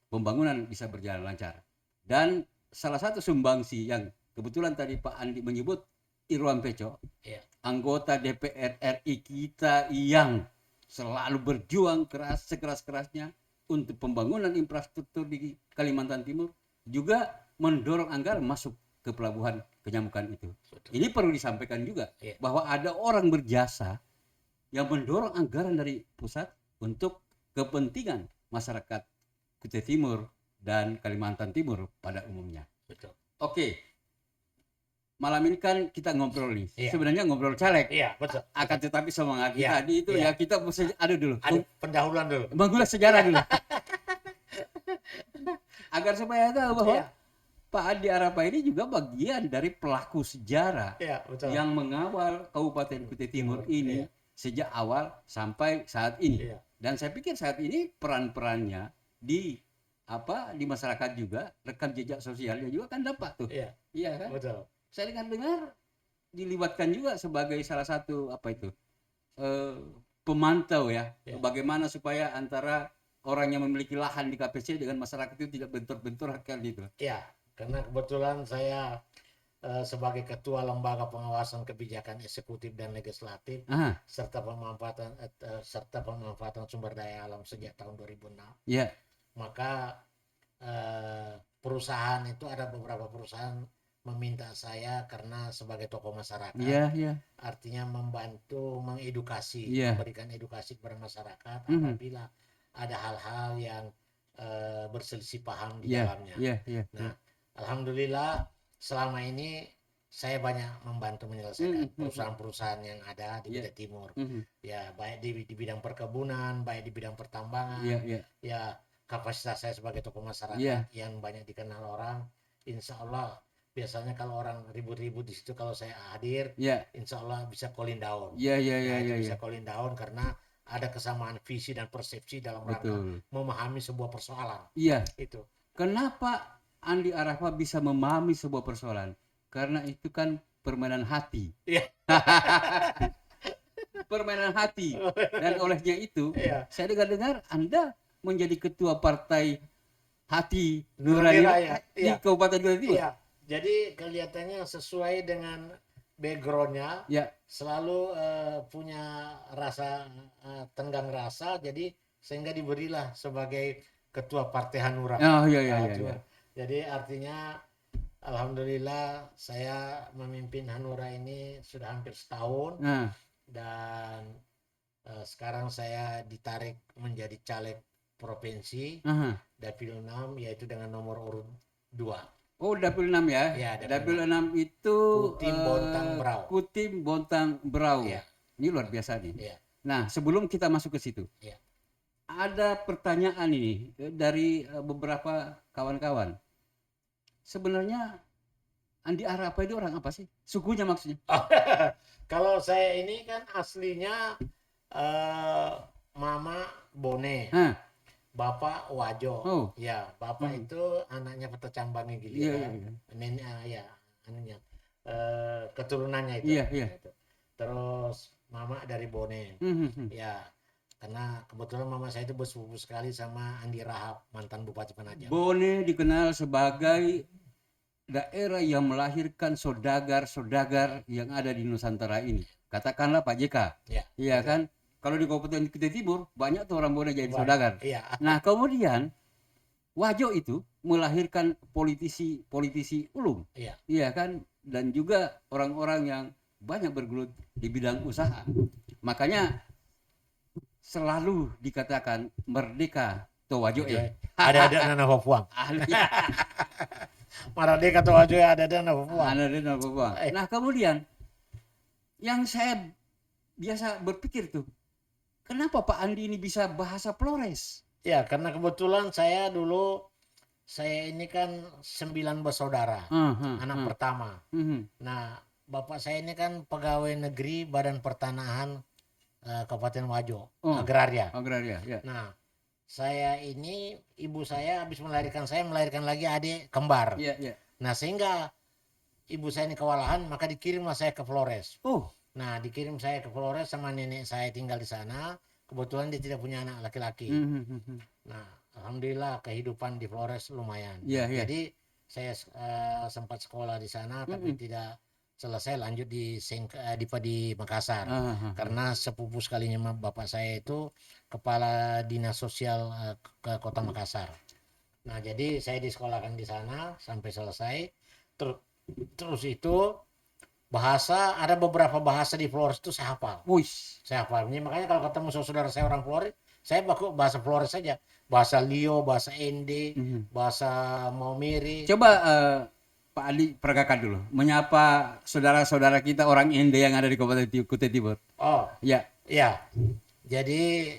Speaker 1: pembangunan bisa berjalan lancar. Dan salah satu sumbangsi yang kebetulan tadi Pak Andi menyebut Irwan Peco,
Speaker 2: Iya.
Speaker 1: anggota DPR RI kita yang selalu berjuang keras sekeras-kerasnya untuk pembangunan infrastruktur di Kalimantan Timur, juga mendorong anggaran masuk ke pelabuhan Penyamukan itu.
Speaker 2: Betul.
Speaker 1: Ini perlu disampaikan juga
Speaker 2: Iya.
Speaker 1: bahwa ada orang berjasa yang mendorong anggaran dari pusat untuk kepentingan masyarakat Kutai Timur dan Kalimantan Timur pada umumnya.
Speaker 2: Betul.
Speaker 1: Oke, malam ini kan kita ngobrol nih.
Speaker 2: Iya.
Speaker 1: Sebenarnya ngobrol caleg.
Speaker 2: Iya, betul.
Speaker 1: Akan tetapi semangat
Speaker 2: Iya,
Speaker 1: tadi itu
Speaker 2: iya.
Speaker 1: ya kita mesti ada dulu.
Speaker 2: Ada pendahuluan dulu.
Speaker 1: Mengulas sejarah dulu. Agar supaya tahu bahwa
Speaker 2: Iya.
Speaker 1: Pak Andi Arapa ini juga bagian dari pelaku sejarah
Speaker 2: Iya, betul.
Speaker 1: yang mengawal Kabupaten Kutai Timur ini
Speaker 2: Iya.
Speaker 1: sejak awal sampai saat ini.
Speaker 2: Iya.
Speaker 1: Dan saya pikir saat ini peran-perannya di masyarakat juga, rekam jejak sosialnya juga kan dapat tuh.
Speaker 2: Iya,
Speaker 1: Iya kan?
Speaker 2: betul.
Speaker 1: Saya dengar dilibatkan juga sebagai salah satu pemantau ya,
Speaker 2: Ya.
Speaker 1: bagaimana supaya antara orang yang memiliki lahan di KPC dengan masyarakat itu tidak bentur-bentur kan gitu.
Speaker 2: Iya, karena kebetulan saya sebagai ketua lembaga pengawasan kebijakan eksekutif dan legislatif
Speaker 1: Aha,
Speaker 2: serta pemanfaatan sumber daya alam sejak tahun 2006,
Speaker 1: ya,
Speaker 2: maka perusahaan itu ada beberapa perusahaan meminta saya karena sebagai tokoh masyarakat,
Speaker 1: iya.
Speaker 2: artinya membantu mengedukasi,
Speaker 1: Iya.
Speaker 2: memberikan edukasi kepada masyarakat
Speaker 1: Mhm.
Speaker 2: apabila ada hal-hal yang berselisih paham di
Speaker 1: Iya,
Speaker 2: dalamnya.
Speaker 1: iya.
Speaker 2: Nah, alhamdulillah selama ini saya banyak membantu menyelesaikan perusahaan-perusahaan yang ada di
Speaker 1: Iya.
Speaker 2: Kutai Timur.
Speaker 1: Mhm.
Speaker 2: Ya, baik di bidang perkebunan, baik di bidang pertambangan.
Speaker 1: Iya.
Speaker 2: Ya, kapasitas saya sebagai tokoh masyarakat
Speaker 1: Iya.
Speaker 2: yang banyak dikenal orang, insya Allah biasanya kalau orang ribut-ribut di situ kalau saya hadir,
Speaker 1: Iya.
Speaker 2: insya Allah bisa calling down.
Speaker 1: Iya.
Speaker 2: Nah, itu bisa calling down karena ada kesamaan visi dan persepsi dalam rangka
Speaker 1: Betul.
Speaker 2: memahami sebuah persoalan.
Speaker 1: Iya.
Speaker 2: Itu.
Speaker 1: Kenapa Andi Arafa bisa memahami sebuah persoalan? Karena itu kan permainan hati.
Speaker 2: Iya.
Speaker 1: Permainan hati. Dan olehnya itu,
Speaker 2: Iya.
Speaker 1: saya dengar Anda menjadi ketua partai Hati Nurani
Speaker 2: Raya.
Speaker 1: di
Speaker 2: Iya.
Speaker 1: Kabupaten Kutai Timur.
Speaker 2: Iya. Jadi kelihatannya sesuai dengan backgroundnya,
Speaker 1: Ya.
Speaker 2: selalu punya rasa tenggang rasa, jadi sehingga diberilah sebagai ketua Partai Hanura.
Speaker 1: Oh, iya.
Speaker 2: Jadi artinya alhamdulillah saya memimpin Hanura ini sudah hampir setahun,
Speaker 1: Nah,
Speaker 2: dan sekarang saya ditarik menjadi caleg provinsi
Speaker 1: aha.
Speaker 2: Dapil 6, yaitu dengan nomor urut 2.
Speaker 1: Oh, Dapil 6 ya.
Speaker 2: Iya,
Speaker 1: Dapil 6 itu
Speaker 2: Kutim Bontang Brau.
Speaker 1: Kutim Bontang Brau.
Speaker 2: Iya.
Speaker 1: Ini luar biasa nih.
Speaker 2: Iya.
Speaker 1: Nah, sebelum kita masuk ke situ.
Speaker 2: Iya.
Speaker 1: Ada pertanyaan ini dari beberapa kawan-kawan. Sebenarnya Andi Arapa itu orang apa sih? Sukunya maksudnya?
Speaker 2: Kalau saya ini kan aslinya Mama Bone,
Speaker 1: Hah.
Speaker 2: Bapak Wajo.
Speaker 1: Oh.
Speaker 2: Ya, Bapak itu anaknya Petecambangi gitu
Speaker 1: Iya.
Speaker 2: Nenek ya, anunya. Keturunannya itu.
Speaker 1: Iya.
Speaker 2: Gitu. Terus Mama dari Bone.
Speaker 1: Mhm.
Speaker 2: Ya, karena kebetulan mama saya itu bersepupu sekali sama Andi Rahab, mantan Bupati Penajam.
Speaker 1: Bone dikenal sebagai daerah yang melahirkan saudagar-saudagar yang ada di Nusantara ini. Katakanlah Pak JK.
Speaker 2: Ya.
Speaker 1: Iya kan? Kalau di Kabupaten Kutai Timur banyak tuh orang Bone jadi saudagar.
Speaker 2: Iya.
Speaker 1: Nah, kemudian Wajo itu melahirkan politisi ulung.
Speaker 2: Iya.
Speaker 1: Iya kan? Dan juga orang-orang yang banyak bergelut di bidang usaha. Makanya selalu dikatakan merdeka to Wajo
Speaker 2: Ada Nana Papuang.
Speaker 1: ahli
Speaker 2: Merdeka to Wajo ada Nana Papuang.
Speaker 1: Nana Papuang. Nah, kemudian yang saya biasa berpikir tuh, kenapa Pak Andi ini bisa bahasa Flores?
Speaker 2: Ya, karena kebetulan saya dulu saya ini kan 9 bersaudara, anak pertama. Nah, bapak saya ini kan pegawai negeri Badan Pertanahan Kabupaten Wajo,
Speaker 1: Oh,
Speaker 2: agraria.
Speaker 1: agraria, ya.
Speaker 2: Nah, saya ini, ibu saya habis melahirkan saya, melahirkan lagi adik kembar.
Speaker 1: Iya, iya.
Speaker 2: Nah, sehingga ibu saya ini kewalahan, maka dikirimlah saya ke Flores.
Speaker 1: Oh,
Speaker 2: Nah, dikirim saya ke Flores sama nenek saya tinggal di sana. Kebetulan dia tidak punya anak laki-laki. Nah, alhamdulillah kehidupan di Flores lumayan.
Speaker 1: Iya,
Speaker 2: Nah,
Speaker 1: iya.
Speaker 2: jadi saya sempat sekolah di sana, tapi tidak selesai, lanjut di Makassar. Karena sepupu sekalinya bapak saya itu kepala dinas sosial ke Kota Makassar. Nah, jadi saya disekolahkan di sana sampai selesai. Terus itu ada beberapa bahasa di Flores itu saya hafal.
Speaker 1: Wush.
Speaker 2: Saya hafal. Ini makanya kalau ketemu saudara saya orang Flores, saya baku bahasa Flores saja. Bahasa Lio, bahasa Ende, bahasa Maumere.
Speaker 1: Coba Pak Ali peragakan dulu, menyapa saudara-saudara kita orang Ende yang ada di Kabupaten Kutai Timur.
Speaker 2: Oh,
Speaker 1: Ya.
Speaker 2: iya. Jadi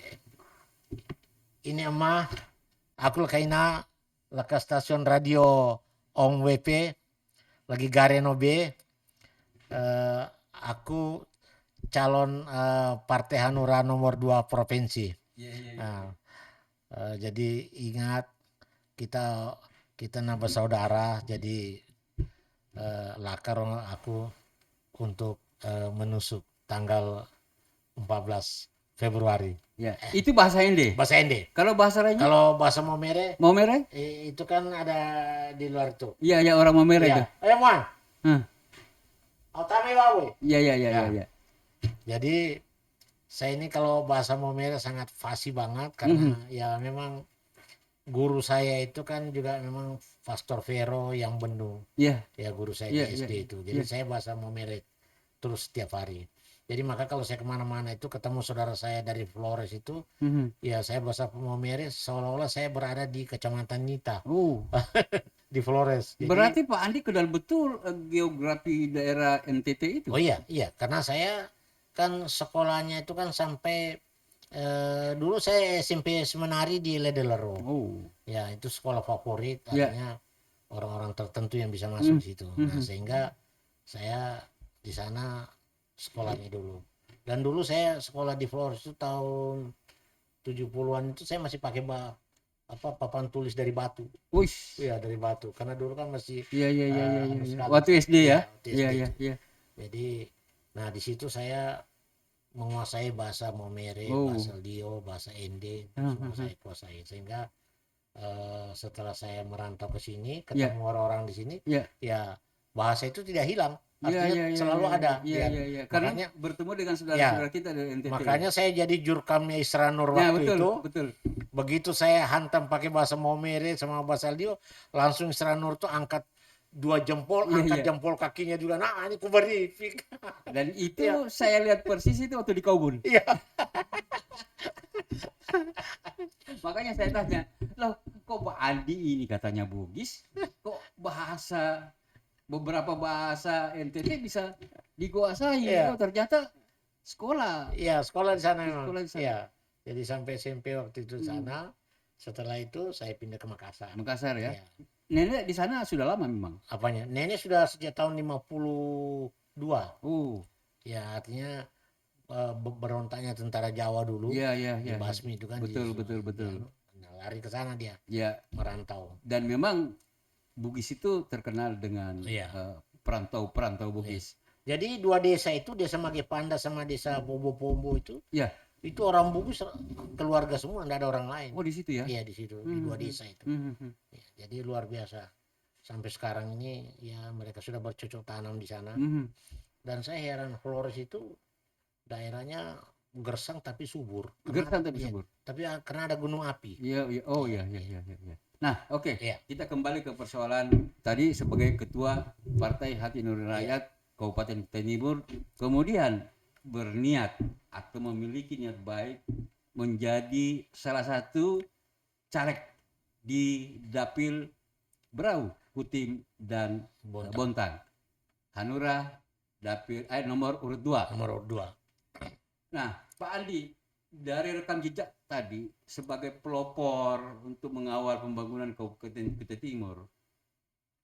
Speaker 2: ini emah aku kaina laka stasiun radio Ong WP lagi Gareno B. Aku calon Partai Hanura nomor 2 provinsi. Nah, jadi ingat kita nambah saudara, jadi lakar aku untuk menusuk tanggal 14 Februari.
Speaker 1: Ya. Itu bahasa Ende.
Speaker 2: Bahasa Ende.
Speaker 1: Kalau bahasa lainnya?
Speaker 2: Kalau bahasa Maumere,
Speaker 1: Maumere?
Speaker 2: itu kan ada di luar itu.
Speaker 1: Iya, ya orang Maumere itu.
Speaker 2: Ya. Ayo, Muan.
Speaker 1: Hah.
Speaker 2: Otame wawe.
Speaker 1: Iya, iya, iya,
Speaker 2: Ya.
Speaker 1: iya.
Speaker 2: Jadi saya ini kalau bahasa Maumere sangat fasih banget karena ya memang guru saya itu kan juga memang Pastor Vero yang Bendung.
Speaker 1: Iya.
Speaker 2: Ya guru saya
Speaker 1: Iya,
Speaker 2: di SD
Speaker 1: iya,
Speaker 2: itu. Jadi saya bahasa Maumere terus setiap hari. Jadi maka kalau saya kemana-mana itu ketemu saudara saya dari Flores itu, ya saya bahasa Maumere seolah-olah saya berada di Kecamatan Nita
Speaker 1: Oh.
Speaker 2: di Flores. Jadi,
Speaker 1: Berarti Pak Andi kenal betul geografi daerah NTT itu.
Speaker 2: oh iya, karena saya kan sekolahnya itu kan sampai dulu saya SMP Semenari di Ledelero.
Speaker 1: Oh.
Speaker 2: Ya, itu sekolah favorit,
Speaker 1: Ya.
Speaker 2: artinya orang-orang tertentu yang bisa masuk di situ. Nah, sehingga saya di sana sekolahnya dulu. Dan dulu saya sekolah di Flores itu tahun 70-an itu saya masih pakai papan tulis dari batu.
Speaker 1: Wush.
Speaker 2: Iya, dari batu. Karena dulu kan masih
Speaker 1: Iya, iya, iya, iya,
Speaker 2: anu
Speaker 1: iya.
Speaker 2: sekali.
Speaker 1: Waktu SD ya?
Speaker 2: Waktu
Speaker 1: Iya,
Speaker 2: SD
Speaker 1: iya,
Speaker 2: itu.
Speaker 1: iya.
Speaker 2: Jadi, nah di situ saya menguasai bahasa Maumere,
Speaker 1: Oh.
Speaker 2: bahasa Lio, bahasa Ende, semua saya kuasai. Sehingga setelah saya merantau ke sini, ketemu orang-orang di sini,
Speaker 1: Ya.
Speaker 2: ya bahasa itu tidak hilang.
Speaker 1: Iya,
Speaker 2: Artinya
Speaker 1: iya, iya,
Speaker 2: selalu
Speaker 1: iya,
Speaker 2: ada.
Speaker 1: Iya,
Speaker 2: Ya.
Speaker 1: iya, iya. Karena
Speaker 2: Makanya,
Speaker 1: bertemu dengan saudara-saudara kita dari NTT.
Speaker 2: makanya saya jadi jurkamnya Isra Nur
Speaker 1: Ya,
Speaker 2: waktu
Speaker 1: betul,
Speaker 2: itu.
Speaker 1: betul.
Speaker 2: Begitu saya hantam pakai bahasa Maumere sama bahasa Lio, langsung Isra Nur tuh angkat 2 jempol,
Speaker 1: Iya,
Speaker 2: angkat
Speaker 1: iya.
Speaker 2: jempol kakinya juga. Nah, ini kubarifik.
Speaker 1: Dan itu
Speaker 2: Iya.
Speaker 1: saya lihat persis itu waktu di Kaubun.
Speaker 2: Iya.
Speaker 1: Makanya saya tanya, loh kok Pak Andi ini katanya Bugis, kok beberapa bahasa NTT bisa dikuasai?
Speaker 2: Iya.
Speaker 1: Oh, ternyata sekolah.
Speaker 2: Iya, sekolah di sana memang.
Speaker 1: Sekolah di sana.
Speaker 2: Iya. Jadi sampai SMP waktu itu di sana. Setelah itu saya pindah ke Makassar.
Speaker 1: Makassar ya.
Speaker 2: Iya.
Speaker 1: Nenek di sana sudah lama memang.
Speaker 2: Apanya? Nenek sudah sejak tahun 52.
Speaker 1: Oh.
Speaker 2: Ya, artinya berontaknya tentara Jawa dulu.
Speaker 1: Iya, iya,
Speaker 2: Di
Speaker 1: iya.
Speaker 2: Basmi itu kan.
Speaker 1: Betul,
Speaker 2: di-
Speaker 1: betul, betul.
Speaker 2: Nah, lari ke sana dia,
Speaker 1: Ya,
Speaker 2: merantau.
Speaker 1: dan memang Bugis itu terkenal dengan
Speaker 2: Iya.
Speaker 1: perantau-perantau Bugis.
Speaker 2: Jadi 2 desa itu, desa Magepanda sama desa Bobo-Pombo itu,
Speaker 1: Ya.
Speaker 2: itu orang Bugis keluarga semua, enggak ada orang lain.
Speaker 1: Oh, di situ ya.
Speaker 2: Iya, di situ, di 2 desa itu.
Speaker 1: Mhm.
Speaker 2: Ya, jadi luar biasa. Sampai sekarang ini ya mereka sudah bercocok tanam di sana.
Speaker 1: Mhm.
Speaker 2: Dan saya heran, Flores itu daerahnya gersang tapi subur.
Speaker 1: Gersang tapi
Speaker 2: iya,
Speaker 1: subur.
Speaker 2: tapi karena ada gunung api.
Speaker 1: Iya, iya. Oh, iya, iya, iya, iya. Nah, oke.
Speaker 2: Iya.
Speaker 1: Kita kembali ke persoalan tadi sebagai ketua Partai Hati Nurani Rakyat Kabupaten Kutai Timur, kemudian berniat atau memiliki niat baik menjadi salah satu caleg di Dapil Berau, Kutim dan Bontang. Hanura Dapil nomor urut 2.
Speaker 2: Nomor 2.
Speaker 1: Nah, Pak Andi, dari rekam jejak tadi sebagai pelopor untuk mengawal pembangunan Kabupaten Kutai Timur,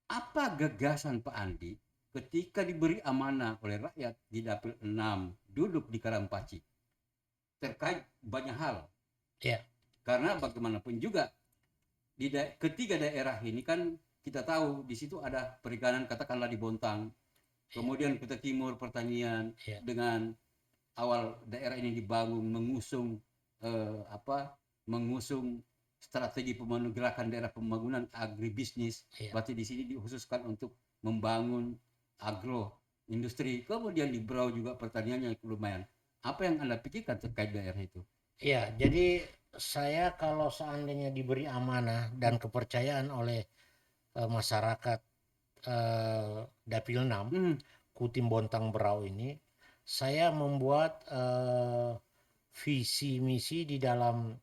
Speaker 1: apa gagasan Pak Andi ketika diberi amanah oleh rakyat di Dapil 6 duduk di Karampaci terkait banyak hal?
Speaker 2: Ya.
Speaker 1: Karena bagaimanapun juga ketiga daerah ini kan kita tahu di situ ada perikanan, katakanlah di Bontang, kemudian Kutai Timur pertanian,
Speaker 2: Ya.
Speaker 1: dengan awal daerah ini dibangun mengusung mengusung strategi gerakan daerah pembangunan agribisnis.
Speaker 2: Ya.
Speaker 1: Berarti di sini dikhususkan untuk membangun agro industri, kemudian di Berau juga pertaniannya lumayan. Apa yang Anda pikirkan terkait daerah itu?
Speaker 2: Ya, jadi saya kalau seandainya diberi amanah dan kepercayaan oleh masyarakat Dapil 6 Kutim Bontang Berau ini, saya membuat visi misi di dalam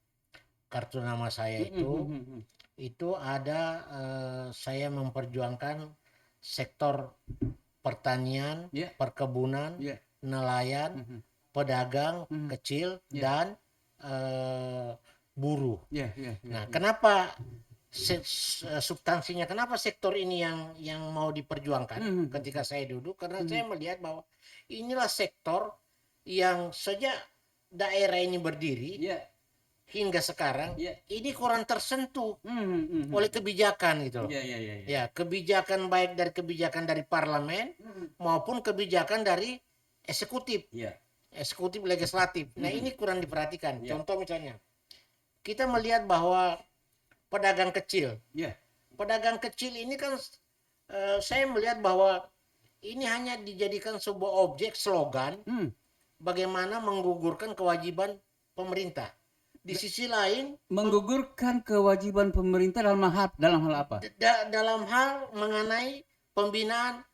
Speaker 2: kartu nama saya itu ada saya memperjuangkan sektor pertanian, perkebunan, nelayan, pedagang kecil dan buruh. Nah, kenapa substansinya, kenapa sektor ini yang mau diperjuangkan ketika saya duduk? Karena saya melihat bahwa inilah sektor yang sejak daerah ini berdiri hingga sekarang ini kurang tersentuh oleh kebijakan gitu loh. Ya, kebijakan baik dari kebijakan dari parlemen maupun kebijakan dari eksekutif. Eksekutif legislatif. Nah, ini kurang diperhatikan. Contoh misalnya, kita melihat bahwa pedagang kecil. Pedagang kecil ini kan saya melihat bahwa ini hanya dijadikan sebuah objek slogan bagaimana menggugurkan kewajiban pemerintah. Di sisi lain,
Speaker 1: menggugurkan kewajiban pemerintah dalam hal apa?
Speaker 2: Dalam hal mengenai pembinaan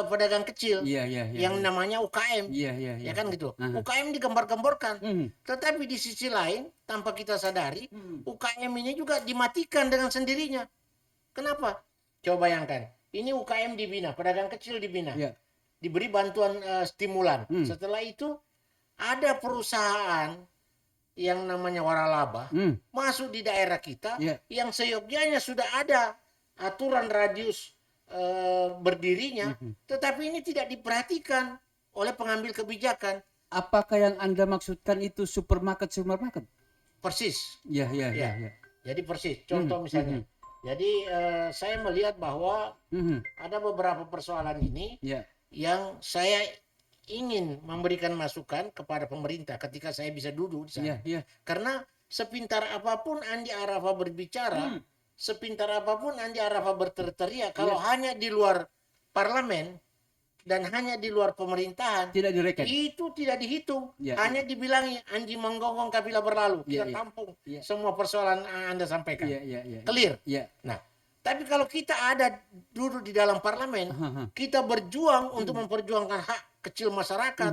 Speaker 2: pedagang kecil yang namanya UKM. Ya kan gitu. UKM digembar-gemborkan. Tetapi di sisi lain, tanpa kita sadari, UKM ini juga dimatikan dengan sendirinya. Kenapa? Coba bayangkan. Ini UKM dibina, pedagang kecil dibina. Diberi bantuan stimulan. Setelah itu ada perusahaan yang namanya waralaba masuk di daerah kita yang seyogyanya sudah ada aturan radius berdirinya, tetapi ini tidak diperhatikan oleh pengambil kebijakan.
Speaker 1: Apakah yang Anda maksudkan itu supermarket?
Speaker 2: Persis.
Speaker 1: Ya.
Speaker 2: Jadi persis. Contoh misalnya. Jadi saya melihat bahwa ada beberapa persoalan ini yang saya ingin memberikan masukan kepada pemerintah ketika saya bisa duduk di sana. Karena sepintar apapun Andi Arafa berbicara, sepintar apapun Andi Arafa berteriak, kalau hanya di luar parlemen dan hanya di luar pemerintahan, itu tidak dihitung. Hanya dibilangi anjing menggonggong kafilah berlalu. Kita tampung semua persoalan Anda sampaikan. Clear. Nah, tapi kalau kita ada duduk di dalam parlemen, kita berjuang untuk memperjuangkan hak kecil masyarakat,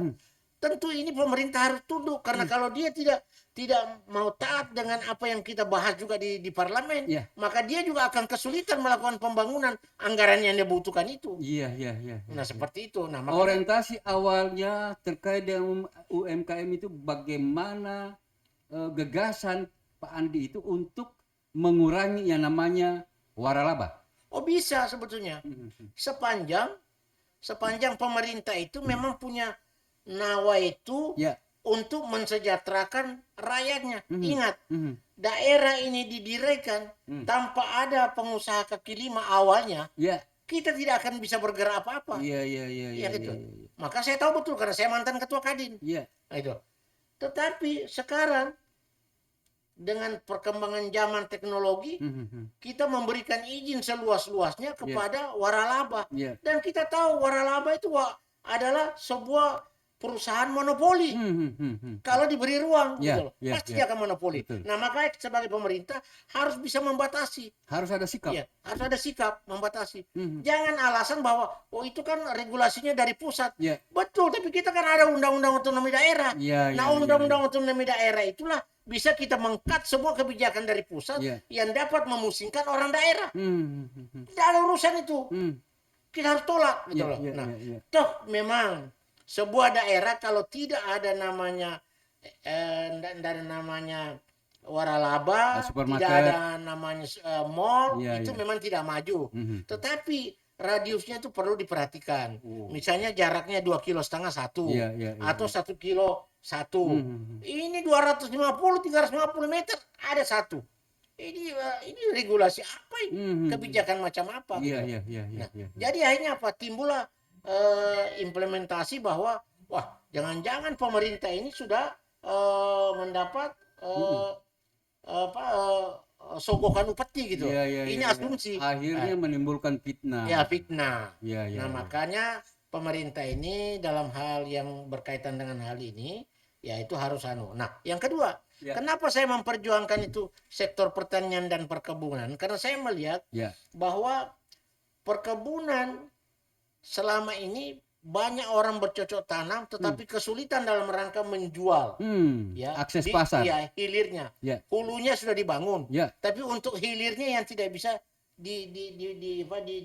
Speaker 2: tentu ini pemerintah harus tunduk. Karena kalau dia tidak mau taat dengan apa yang kita bahas juga di parlemen, maka dia juga akan kesulitan melakukan pembangunan anggaran yang dia butuhkan itu. Nah, seperti itu. Nah,
Speaker 1: orientasi awalnya terkait dengan UMKM itu bagaimana gagasan Pak Andi itu untuk mengurangi yang namanya waralaba?
Speaker 2: Oh, bisa sebetulnya. Sepanjang pemerintah itu memang punya nawa itu untuk mensejahterakan rakyatnya. Ingat, daerah ini didirikan tanpa ada pengusaha kaki lima awalnya. Kita tidak akan bisa bergerak apa-apa. Gitu. Maka saya tahu betul karena saya mantan ketua Kadin. Nah, itu. Tetapi sekarang dengan perkembangan zaman teknologi, kita memberikan izin seluas-luasnya kepada waralaba. Dan kita tahu waralaba itu adalah sebuah perusahaan monopoli. Kalau diberi ruang, pasti dia akan monopoli. Nah, makanya sebagai pemerintah harus bisa membatasi.
Speaker 1: Harus ada sikap.
Speaker 2: Harus ada sikap membatasi. Jangan alasan bahwa itu kan regulasinya dari pusat. Betul, tapi kita kan ada undang-undang otonomi daerah. Undang-undang otonomi daerah itulah bisa kita mengkat semua kebijakan dari pusat yang dapat memusingkan orang daerah. Tidak ada urusan itu. Kita harus tolak. Toh memang sebuah daerah kalau tidak ada namanya Nggak ada namanya waralaba,
Speaker 1: Supermarket.
Speaker 2: tidak ada namanya mall,
Speaker 1: Iya,
Speaker 2: itu
Speaker 1: iya.
Speaker 2: memang tidak maju.
Speaker 1: Mhm.
Speaker 2: Tetapi radiusnya itu perlu diperhatikan.
Speaker 1: Oh.
Speaker 2: Misalnya jaraknya 2,5 kilo satu,
Speaker 1: Iya, iya, iya,
Speaker 2: atau
Speaker 1: iya.
Speaker 2: 1 kilo satu.
Speaker 1: Mhm.
Speaker 2: Ini 250, 350 meter ada satu. Ini regulasi apa ini?
Speaker 1: Mhm.
Speaker 2: Kebijakan macam apa
Speaker 1: Iya,
Speaker 2: gitu.
Speaker 1: iya, iya, iya,
Speaker 2: Nah,
Speaker 1: iya.
Speaker 2: jadi akhirnya apa? Timbullah implementasi bahwa wah, jangan-jangan pemerintah ini sudah mendapat
Speaker 1: Mhm.
Speaker 2: apa sogokan upeti gitu.
Speaker 1: Iya, iya,
Speaker 2: Ini
Speaker 1: iya, iya.
Speaker 2: asumsi.
Speaker 1: Akhirnya menimbulkan fitnah.
Speaker 2: Ya fitnah.
Speaker 1: Iya, iya,
Speaker 2: Nah,
Speaker 1: iya.
Speaker 2: makanya pemerintah ini dalam hal yang berkaitan dengan hal ini, ya itu harus anu. Nah, yang kedua,
Speaker 1: Ya.
Speaker 2: kenapa saya memperjuangkan itu sektor pertanian dan perkebunan? Karena saya melihat
Speaker 1: Ya.
Speaker 2: bahwa perkebunan selama ini banyak orang bercocok tanam, tetapi kesulitan dalam rangka menjual. Ya,
Speaker 1: Akses pasar.
Speaker 2: iya, hilirnya.
Speaker 1: Ya.
Speaker 2: Hulunya sudah dibangun,
Speaker 1: Ya.
Speaker 2: tapi untuk hilirnya yang tidak bisa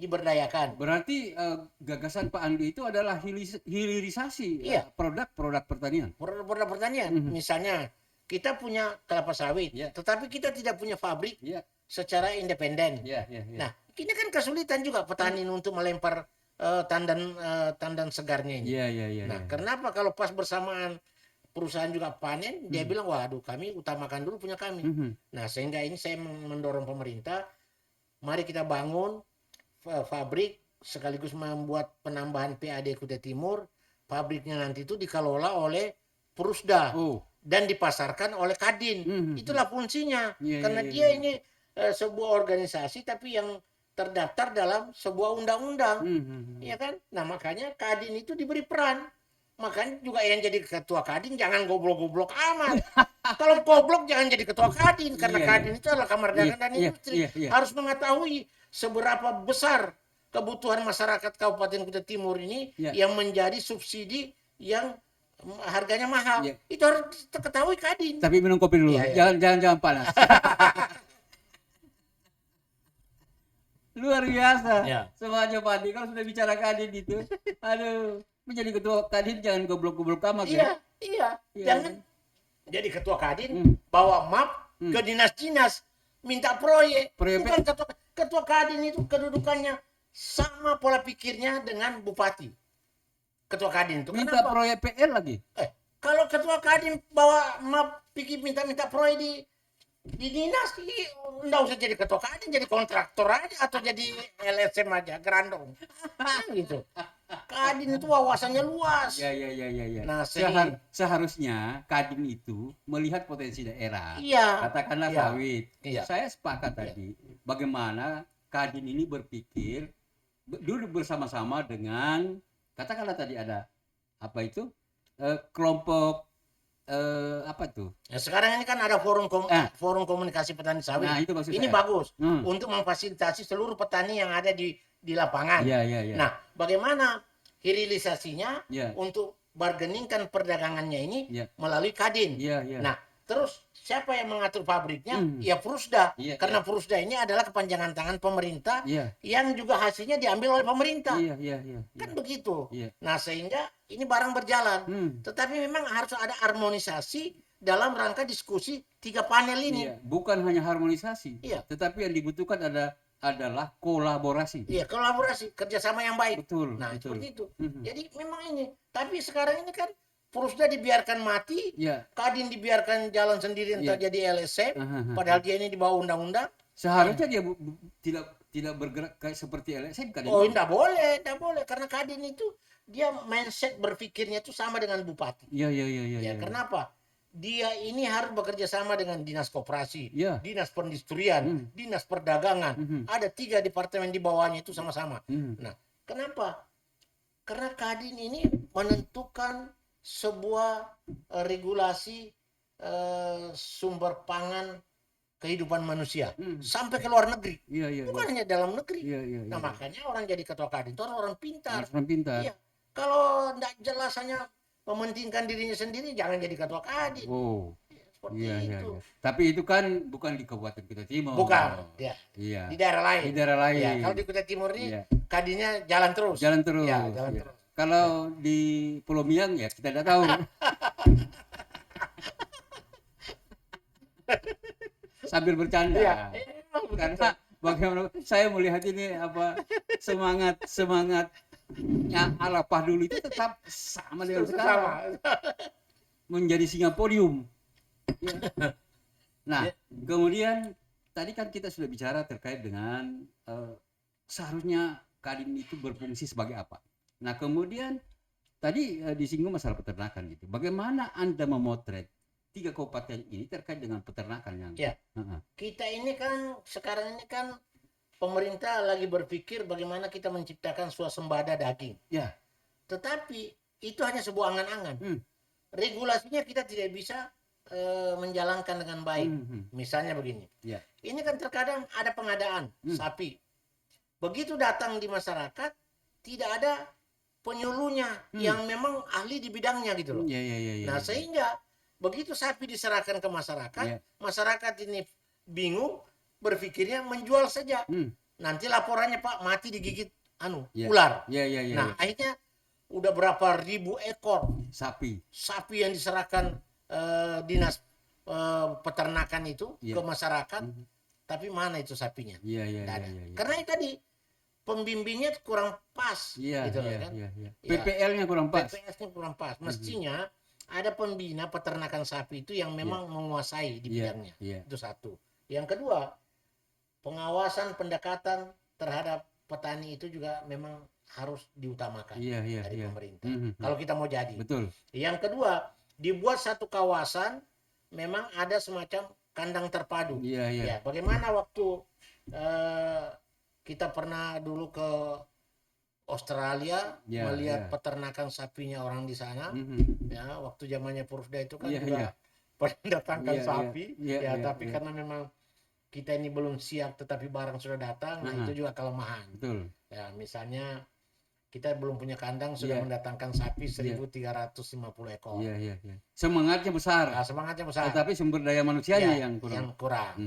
Speaker 2: diberdayakan.
Speaker 1: Berarti gagasan Pak Andi itu adalah hilirisasi
Speaker 2: Iya.
Speaker 1: produk-produk pertanian.
Speaker 2: Produk pertanian, misalnya kita punya kelapa sawit,
Speaker 1: Ya.
Speaker 2: tetapi kita tidak punya pabrik
Speaker 1: Ya.
Speaker 2: secara independen.
Speaker 1: Ya, ya, ya.
Speaker 2: Nah, ini kan kesulitan juga petani untuk melempar tandan segarnya ini.
Speaker 1: Iya, iya, iya.
Speaker 2: Nah,
Speaker 1: iya.
Speaker 2: kenapa kalau pas bersamaan perusahaan juga panen, dia bilang, waduh, kami utamakan dulu punya kami.
Speaker 1: Mhm.
Speaker 2: Nah, sehingga ini saya mendorong pemerintah, mari kita bangun pabrik sekaligus membuat penambahan PAD Kutai Timur. Pabriknya nanti itu dikelola oleh Prusda
Speaker 1: Oh.
Speaker 2: dan dipasarkan oleh Kadin.
Speaker 1: Mhm.
Speaker 2: Itulah fungsinya.
Speaker 1: Iya,
Speaker 2: Karena
Speaker 1: iya,
Speaker 2: dia
Speaker 1: iya.
Speaker 2: ini sebuah organisasi tapi yang terdaftar dalam sebuah undang-undang.
Speaker 1: Mhm.
Speaker 2: Ya kan? Nah, makanya Kadin itu diberi peran. Makanya juga yang jadi ketua Kadin jangan goblok-goblok amat. Kalau goblok jangan jadi ketua Kadin, karena
Speaker 1: Iya, iya.
Speaker 2: Kadin itu adalah Kamar Dagang dan
Speaker 1: Iya,
Speaker 2: Industri.
Speaker 1: iya, iya.
Speaker 2: Harus mengetahui seberapa besar kebutuhan masyarakat Kabupaten Kutai Timur ini
Speaker 1: Iya.
Speaker 2: yang menjadi subsidi yang harganya mahal.
Speaker 1: Iya.
Speaker 2: Itu harus diketahui Kadin.
Speaker 1: Tapi minum kopi dulu.
Speaker 2: Iya, iya.
Speaker 1: Jangan panas. Luar biasa.
Speaker 2: Ya.
Speaker 1: Semuanya Pak Andi kalau sudah bicara Kadin itu, aduh, menjadi ketua Kadin jangan goblok-goblok amat ya.
Speaker 2: Iya, iya.
Speaker 1: Iya,
Speaker 2: Jangan jadi ketua Kadin
Speaker 1: Hmm.
Speaker 2: bawa map ke dinas-dinas minta proyek.
Speaker 1: Proyek.
Speaker 2: Bukan ketua Kadin itu kedudukannya sama pola pikirnya dengan bupati. Ketua Kadin itu
Speaker 1: Minta
Speaker 2: kenapa?
Speaker 1: proyek PL lagi.
Speaker 2: Kalau ketua Kadin bawa map pikir minta proyek di dinas, enggak usah jadi ketua Kadin, jadi kontraktor aja atau jadi LSM aja, gerandong. Kan gitu. Kadin itu wawasannya luas.
Speaker 1: Ya, ya, ya, ya, ya.
Speaker 2: Nah,
Speaker 1: seharusnya Kadin itu melihat potensi daerah.
Speaker 2: Iya.
Speaker 1: Katakanlah
Speaker 2: Iya.
Speaker 1: sawit.
Speaker 2: Iya.
Speaker 1: Saya sepakat tadi bagaimana Kadin ini berpikir duduk bersama-sama dengan katakanlah tadi ada apa itu kelompok apa tuh?
Speaker 2: Ya, sekarang ini kan ada forum komunikasi petani sawit.
Speaker 1: Nah, itu maksud
Speaker 2: Ini
Speaker 1: saya.
Speaker 2: bagus untuk memfasilitasi seluruh petani yang ada di lapangan.
Speaker 1: Iya, iya, iya.
Speaker 2: Nah, bagaimana hilirisasinya
Speaker 1: Iya.
Speaker 2: untuk bargainingkan perdagangannya ini
Speaker 1: Iya.
Speaker 2: melalui Kadin.
Speaker 1: Iya, iya.
Speaker 2: Nah, terus siapa yang mengatur pabriknya? Ya Prusda.
Speaker 1: Iya,
Speaker 2: Karena
Speaker 1: iya.
Speaker 2: Prusda ini adalah kepanjangan tangan pemerintah
Speaker 1: Iya.
Speaker 2: yang juga hasilnya diambil oleh pemerintah.
Speaker 1: Iya, iya, iya.
Speaker 2: Kan begitu.
Speaker 1: Iya.
Speaker 2: Nah, sehingga ini barang berjalan. Tetapi memang harus ada harmonisasi dalam rangka diskusi 3 panel ini.
Speaker 1: Iya, bukan hanya harmonisasi,
Speaker 2: Iya.
Speaker 1: tetapi yang dibutuhkan adalah kolaborasi.
Speaker 2: Iya, kolaborasi, kerjasama yang baik.
Speaker 1: Betul,
Speaker 2: Nah,
Speaker 1: betul.
Speaker 2: seperti itu. Jadi memang ini. Tapi sekarang ini kan Prusda dibiarkan mati,
Speaker 1: Iya.
Speaker 2: Kadin dibiarkan jalan sendiri entah
Speaker 1: Iya.
Speaker 2: jadi LSM,
Speaker 1: Aha.
Speaker 2: padahal dia ini di bawah undang-undang.
Speaker 1: Seharusnya dia tidak bergerak kayak seperti LSM kan?
Speaker 2: Oh, enggak boleh, karena Kadin itu dia mindset berpikirnya itu sama dengan bupati.
Speaker 1: Iya, iya, iya, iya.
Speaker 2: Ya, kenapa? Dia ini harus bekerja sama dengan dinas koperasi,
Speaker 1: Iya.
Speaker 2: dinas perindustrian, dinas perdagangan. Ada 3 departemen di bawahnya itu sama-sama. Nah, kenapa? Karena Kadin ini menentukan sebuah regulasi sumber pangan kehidupan manusia sampai ke luar negeri.
Speaker 1: Iya, iya.
Speaker 2: Bukan hanya dalam negeri.
Speaker 1: Iya, iya,
Speaker 2: Nah,
Speaker 1: iya.
Speaker 2: makanya orang jadi ketua Kadin itu orang pintar.
Speaker 1: Harus orang pintar.
Speaker 2: Iya. Kalau enggak jelas hanya mementingkan dirinya sendiri, jangan jadi ketua Kadin.
Speaker 1: Oh.
Speaker 2: Seperti
Speaker 1: Iya, iya,
Speaker 2: itu.
Speaker 1: iya. Tapi itu kan bukan di Kabupaten Kutai Timur.
Speaker 2: Bukan. Ya.
Speaker 1: Iya.
Speaker 2: Di daerah lain.
Speaker 1: Di daerah lain.
Speaker 2: Ya, kalau di Kutai Timur ini
Speaker 1: Iya.
Speaker 2: Kadinnya jalan terus.
Speaker 1: Jalan terus.
Speaker 2: Ya, jalan
Speaker 1: Iya.
Speaker 2: terus.
Speaker 1: Kalau di Pulau Miang ya kita tidak tahu. sambil bercanda.
Speaker 2: Iya.
Speaker 1: Karena bagaimana saya melihat ini apa semangatnya Alapah dulu itu tetap sama dengan sekarang, menjadi Singaporium. Ya. Nah, kemudian tadi kan kita sudah bicara terkait dengan seharusnya Kadin itu berfungsi sebagai apa. Nah, kemudian tadi disinggung masalah peternakan gitu. Bagaimana Anda memotret 3 kabupaten ini terkait dengan peternakan yang
Speaker 2: Ya. Kita ini kan sekarang ini kan pemerintah lagi berpikir bagaimana kita menciptakan swasembada daging.
Speaker 1: Ya.
Speaker 2: Tetapi itu hanya sebuah angan-angan. Regulasinya kita tidak bisa menjalankan dengan baik. Misalnya begini.
Speaker 1: Ya.
Speaker 2: Ini kan terkadang ada pengadaan sapi. Begitu datang di masyarakat tidak ada penyuluhnya yang memang ahli di bidangnya gitu loh.
Speaker 1: Ya.
Speaker 2: Nah, sehingga begitu sapi diserahkan ke masyarakat, masyarakat ini bingung, berpikirnya menjual saja. Nanti laporannya Pak mati digigit ular. Nah, akhirnya udah berapa ribu ekor sapi yang diserahkan dinas peternakan itu ke masyarakat, tapi mana itu sapinya? Karena itu tadi pembimbingnya kurang pas, gitu kan?
Speaker 1: PPL-nya kurang pas.
Speaker 2: PPS-nya kurang pas. Mestinya ada pembina peternakan sapi itu yang memang menguasai di bidangnya. Itu satu. Yang kedua, pengawasan pendekatan terhadap petani itu juga memang harus diutamakan dari pemerintah. Kalau kita mau jadi.
Speaker 1: Betul.
Speaker 2: Yang kedua, dibuat satu kawasan memang ada semacam kandang terpadu. Ya, bagaimana waktu kita pernah dulu ke Australia melihat peternakan sapinya orang di sana. Ya, waktu zamannya Purda itu kan juga mendatangkan sapi. Tapi karena memang kita ini belum siap tetapi barang sudah datang, nah itu juga kelemahan.
Speaker 1: Betul.
Speaker 2: Ya, misalnya kita belum punya kandang sudah mendatangkan sapi 1.350 ekor.
Speaker 1: Semangatnya besar.
Speaker 2: Nah, semangatnya besar.
Speaker 1: Tetapi sumber daya manusianya yang kurang.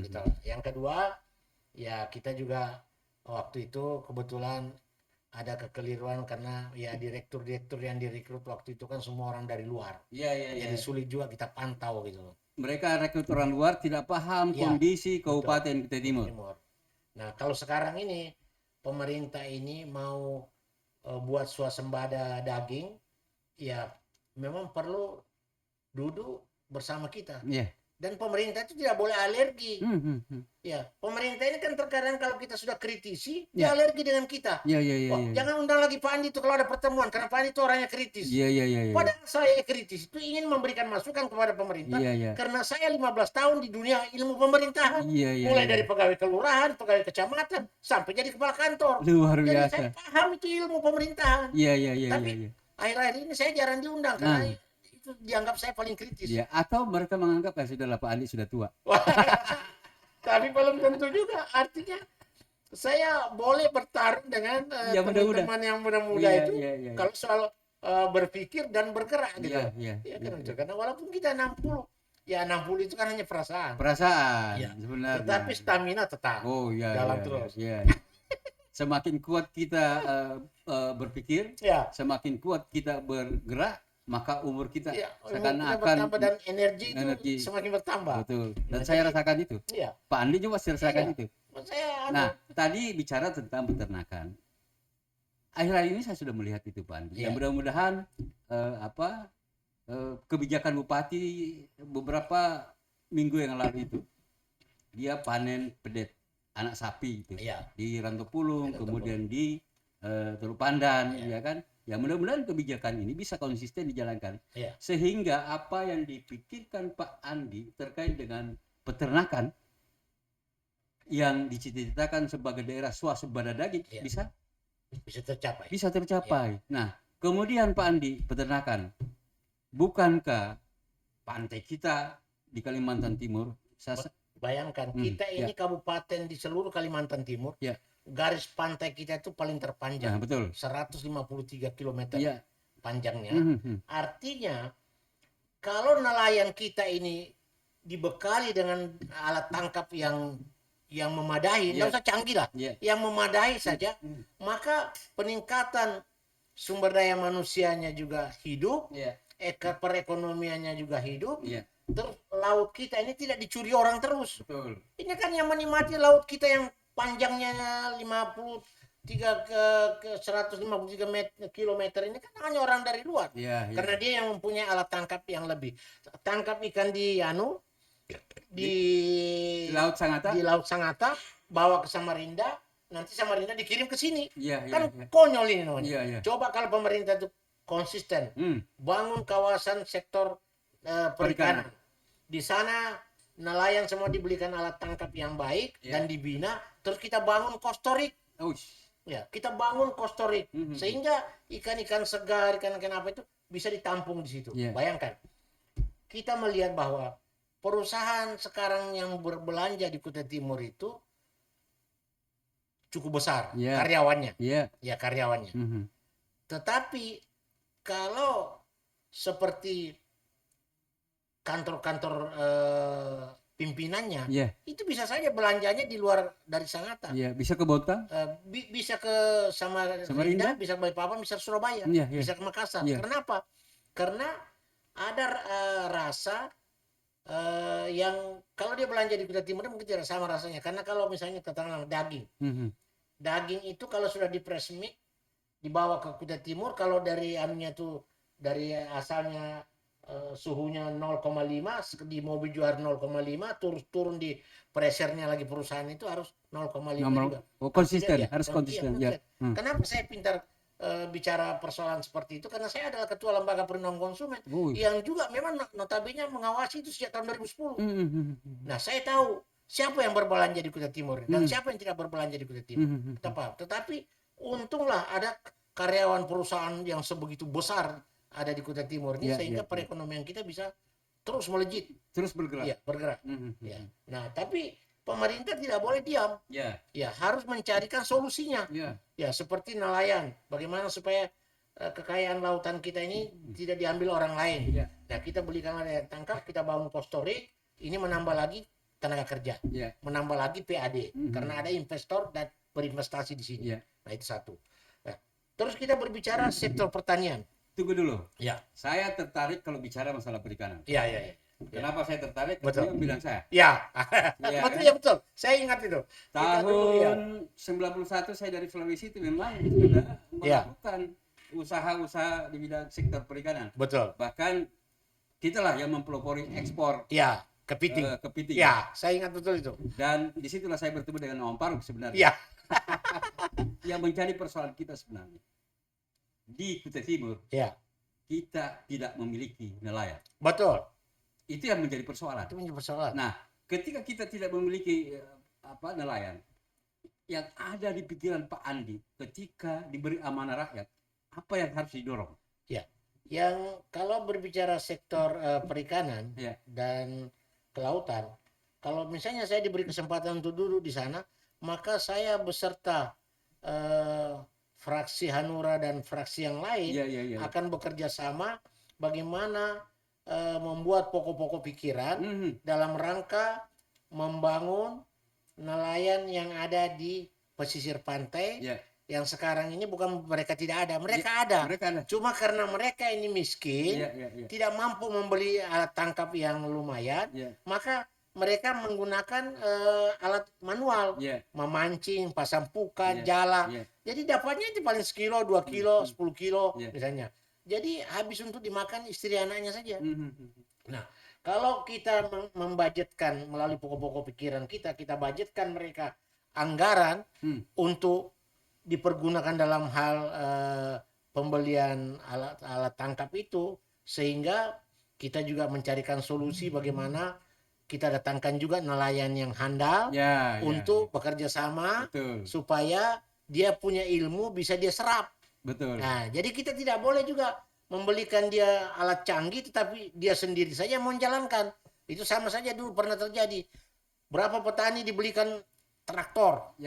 Speaker 2: Gitu. Yang kedua, ya kita juga waktu itu kebetulan ada kekeliruan karena ya direktur-direktur yang direkrut waktu itu kan semua orang dari luar. Jadi sulit juga kita pantau gitu loh.
Speaker 1: Mereka rekrut orang luar tidak paham kondisi Kabupaten Kutai Timur.
Speaker 2: Nah, kalau sekarang ini pemerintah ini mau buat swasembada daging, ya memang perlu duduk bersama kita. Dan pemerintah itu tidak boleh alergi. Ya, pemerintah ini kan terkadang kalau kita sudah kritisi, dia alergi dengan kita. Jangan undang lagi Pak Andi itu kalau ada pertemuan, karena Pak Andi itu orangnya kritis. Padahal saya kritis itu ingin memberikan masukan kepada pemerintah, karena saya 15 tahun di dunia ilmu pemerintahan. Mulai dari pegawai kelurahan, pegawai kecamatan, sampai jadi kepala kantor.
Speaker 1: Luar
Speaker 2: jadi
Speaker 1: biasa.
Speaker 2: saya paham itu ilmu pemerintahan. Tapi akhir-akhir ini saya jarang diundang, karena itu dianggap saya paling kritis.
Speaker 1: Atau mereka menganggap sudahlah Pak Andi sudah tua.
Speaker 2: Tapi belum tentu juga. Artinya saya boleh bertarung dengan teman-teman yang muda-muda itu kalau soal berpikir dan bergerak gitu. Karena walaupun kita 60, ya 60 itu kan hanya perasaan.
Speaker 1: Sebenarnya.
Speaker 2: Tetapi stamina tetap jalan terus.
Speaker 1: Semakin kuat kita berpikir, semakin kuat kita bergerak, maka umur kita seakan-akan
Speaker 2: dan energi itu semakin bertambah.
Speaker 1: Betul. Dan saya rasakan itu. Pak Andi juga rasakan itu. Nah, tadi bicara tentang peternakan. Akhir-akhir ini saya sudah melihat itu Pak Andi. Yang mudah-mudahan kebijakan bupati beberapa minggu yang lalu itu dia panen pedet anak sapi itu di Rantopulung, kemudian di Teluk Pandan, ya kan? Ya mudah-mudahan kebijakan ini bisa konsisten dijalankan, sehingga apa yang dipikirkan Pak Andi terkait dengan peternakan yang dicita-citakan sebagai daerah swasembada daging bisa tercapai. Nah, kemudian Pak Andi, peternakan, bukankah pantai kita di Kalimantan Timur?
Speaker 2: Bayangkan kita ini kabupaten di seluruh Kalimantan Timur. Garis pantai kita itu paling terpanjang, 153 km panjangnya. Artinya kalau nelayan kita ini dibekali dengan alat tangkap yang memadai, nggak usah canggih lah, yang memadai saja, maka peningkatan sumber daya manusianya juga hidup, perekonomiannya juga hidup, Terus laut kita ini tidak dicuri orang terus.
Speaker 1: Betul.
Speaker 2: Ini kan yang menikmati laut kita yang panjangnya 53 ke 153 kilometer ini kan hanya orang dari luar.
Speaker 1: Iya, iya.
Speaker 2: Karena dia yang mempunyai alat tangkap yang lebih. Tangkap ikan di di
Speaker 1: Laut Sangatta.
Speaker 2: di Laut Sangatta, bawa ke Samarinda, nanti Samarinda dikirim ke sini.
Speaker 1: Iya, iya,
Speaker 2: Kan
Speaker 1: iya.
Speaker 2: konyol ini namanya.
Speaker 1: Iya, iya.
Speaker 2: Coba kalau pemerintah itu konsisten, bangun kawasan sektor perikanan. Di sana nelayan semua dibelikan alat tangkap yang baik dan dibina, terus kita bangun kostorik. Ya, kita bangun kostorik sehingga ikan-ikan segar, ikan-ikan apa itu bisa ditampung di situ. Bayangkan, kita melihat bahwa perusahaan sekarang yang berbelanja di Kutai Timur itu cukup besar karyawannya. Ya, karyawannya. Tetapi kalau seperti kantor-kantor pimpinannya, itu bisa saja belanjanya di luar dari Sangatta.
Speaker 1: Bisa ke Bontang,
Speaker 2: bisa ke Samarinda, bisa ke Balikpapan, bisa ke Surabaya, bisa ke Makassar. Kenapa? Karena ada rasa yang kalau dia belanja di Kutai Timur mungkin tidak sama rasanya. Karena kalau misalnya katakanlah daging, daging itu kalau sudah di press mix dibawa ke Kutai Timur, kalau dari anunya tuh dari asalnya suhunya 0,5, di mobil jual 0,5, turun di pressernya lagi perusahaan itu harus 0,5 juga.
Speaker 1: Konsisten, harus konsisten.
Speaker 2: Kenapa saya pintar bicara persoalan seperti itu? Karena saya adalah ketua lembaga perlindungan konsumen yang juga memang notabene mengawasi itu sejak tahun 2010. Nah, saya tahu siapa yang berbelanja di Kutai Timur dan siapa yang tidak berbelanja di Kutai Timur. Tetapi untunglah ada karyawan perusahaan yang sebegitu besar ada di Kutai Timur ini sehingga perekonomian kita bisa terus melejit,
Speaker 1: terus bergerak.
Speaker 2: Ya, bergerak. Nah, tapi pemerintah tidak boleh diam. Ya, harus mencarikan solusinya. Ya, seperti nelayan. Bagaimana supaya kekayaan lautan kita ini tidak diambil orang lain. Nah, kita belikan nelayan tangkap, kita bangun postorik, ini menambah lagi tenaga kerja, menambah lagi PAD, karena ada investor dan berinvestasi di sini. Nah, itu satu. Nah, terus kita berbicara sektor pertanian.
Speaker 1: Tunggu dulu. Saya tertarik kalau bicara masalah perikanan. Kenapa saya tertarik? Karena yang bilang saya.
Speaker 2: Betul. Saya ingat itu.
Speaker 1: Tahun 91 saya dari Sulawesi itu memang sudah melakukan usaha-usaha di bidang sektor perikanan.
Speaker 2: Betul.
Speaker 1: Bahkan kitalah yang mempelopori ekspor.
Speaker 2: Kepiting. Saya ingat betul itu.
Speaker 1: Dan disitulah saya bertemu dengan Om Faruk sebenarnya. Yang mencari persoalan kita sebenarnya. Di Kutai Timur, kita tidak memiliki nelayan.
Speaker 2: Betul.
Speaker 1: Itu yang menjadi persoalan. Nah, ketika kita tidak memiliki nelayan, yang ada di pikiran Pak Andi ketika diberi amanah rakyat, apa yang harus didorong?
Speaker 2: Yang kalau berbicara sektor perikanan dan kelautan, kalau misalnya saya diberi kesempatan untuk duduk di sana, maka saya beserta fraksi Hanura dan fraksi yang lain akan bekerja sama bagaimana membuat pokok-pokok pikiran dalam rangka membangun nelayan yang ada di pesisir pantai yang sekarang ini bukan mereka tidak ada, mereka ada. Cuma karena mereka ini miskin, tidak mampu membeli alat tangkap yang lumayan, maka mereka menggunakan alat manual, memancing, pasang pukat, jala. Jadi dapatnya itu paling sekilo, 2 kilo, 10 kilo misalnya. Jadi habis untuk dimakan istri anaknya saja. Nah, kalau kita membudgetkan melalui pokok-pokok pikiran kita budgetkan mereka anggaran untuk dipergunakan dalam hal pembelian alat tangkap itu, sehingga kita juga mencarikan solusi bagaimana kita datangkan juga nelayan yang handal untuk bekerja sama supaya dia punya ilmu bisa dia serap. Nah, jadi kita tidak boleh juga membelikan dia alat canggih tetapi dia sendiri saja mau menjalankan. Itu sama saja dulu pernah terjadi. Berapa petani dibelikan traktor.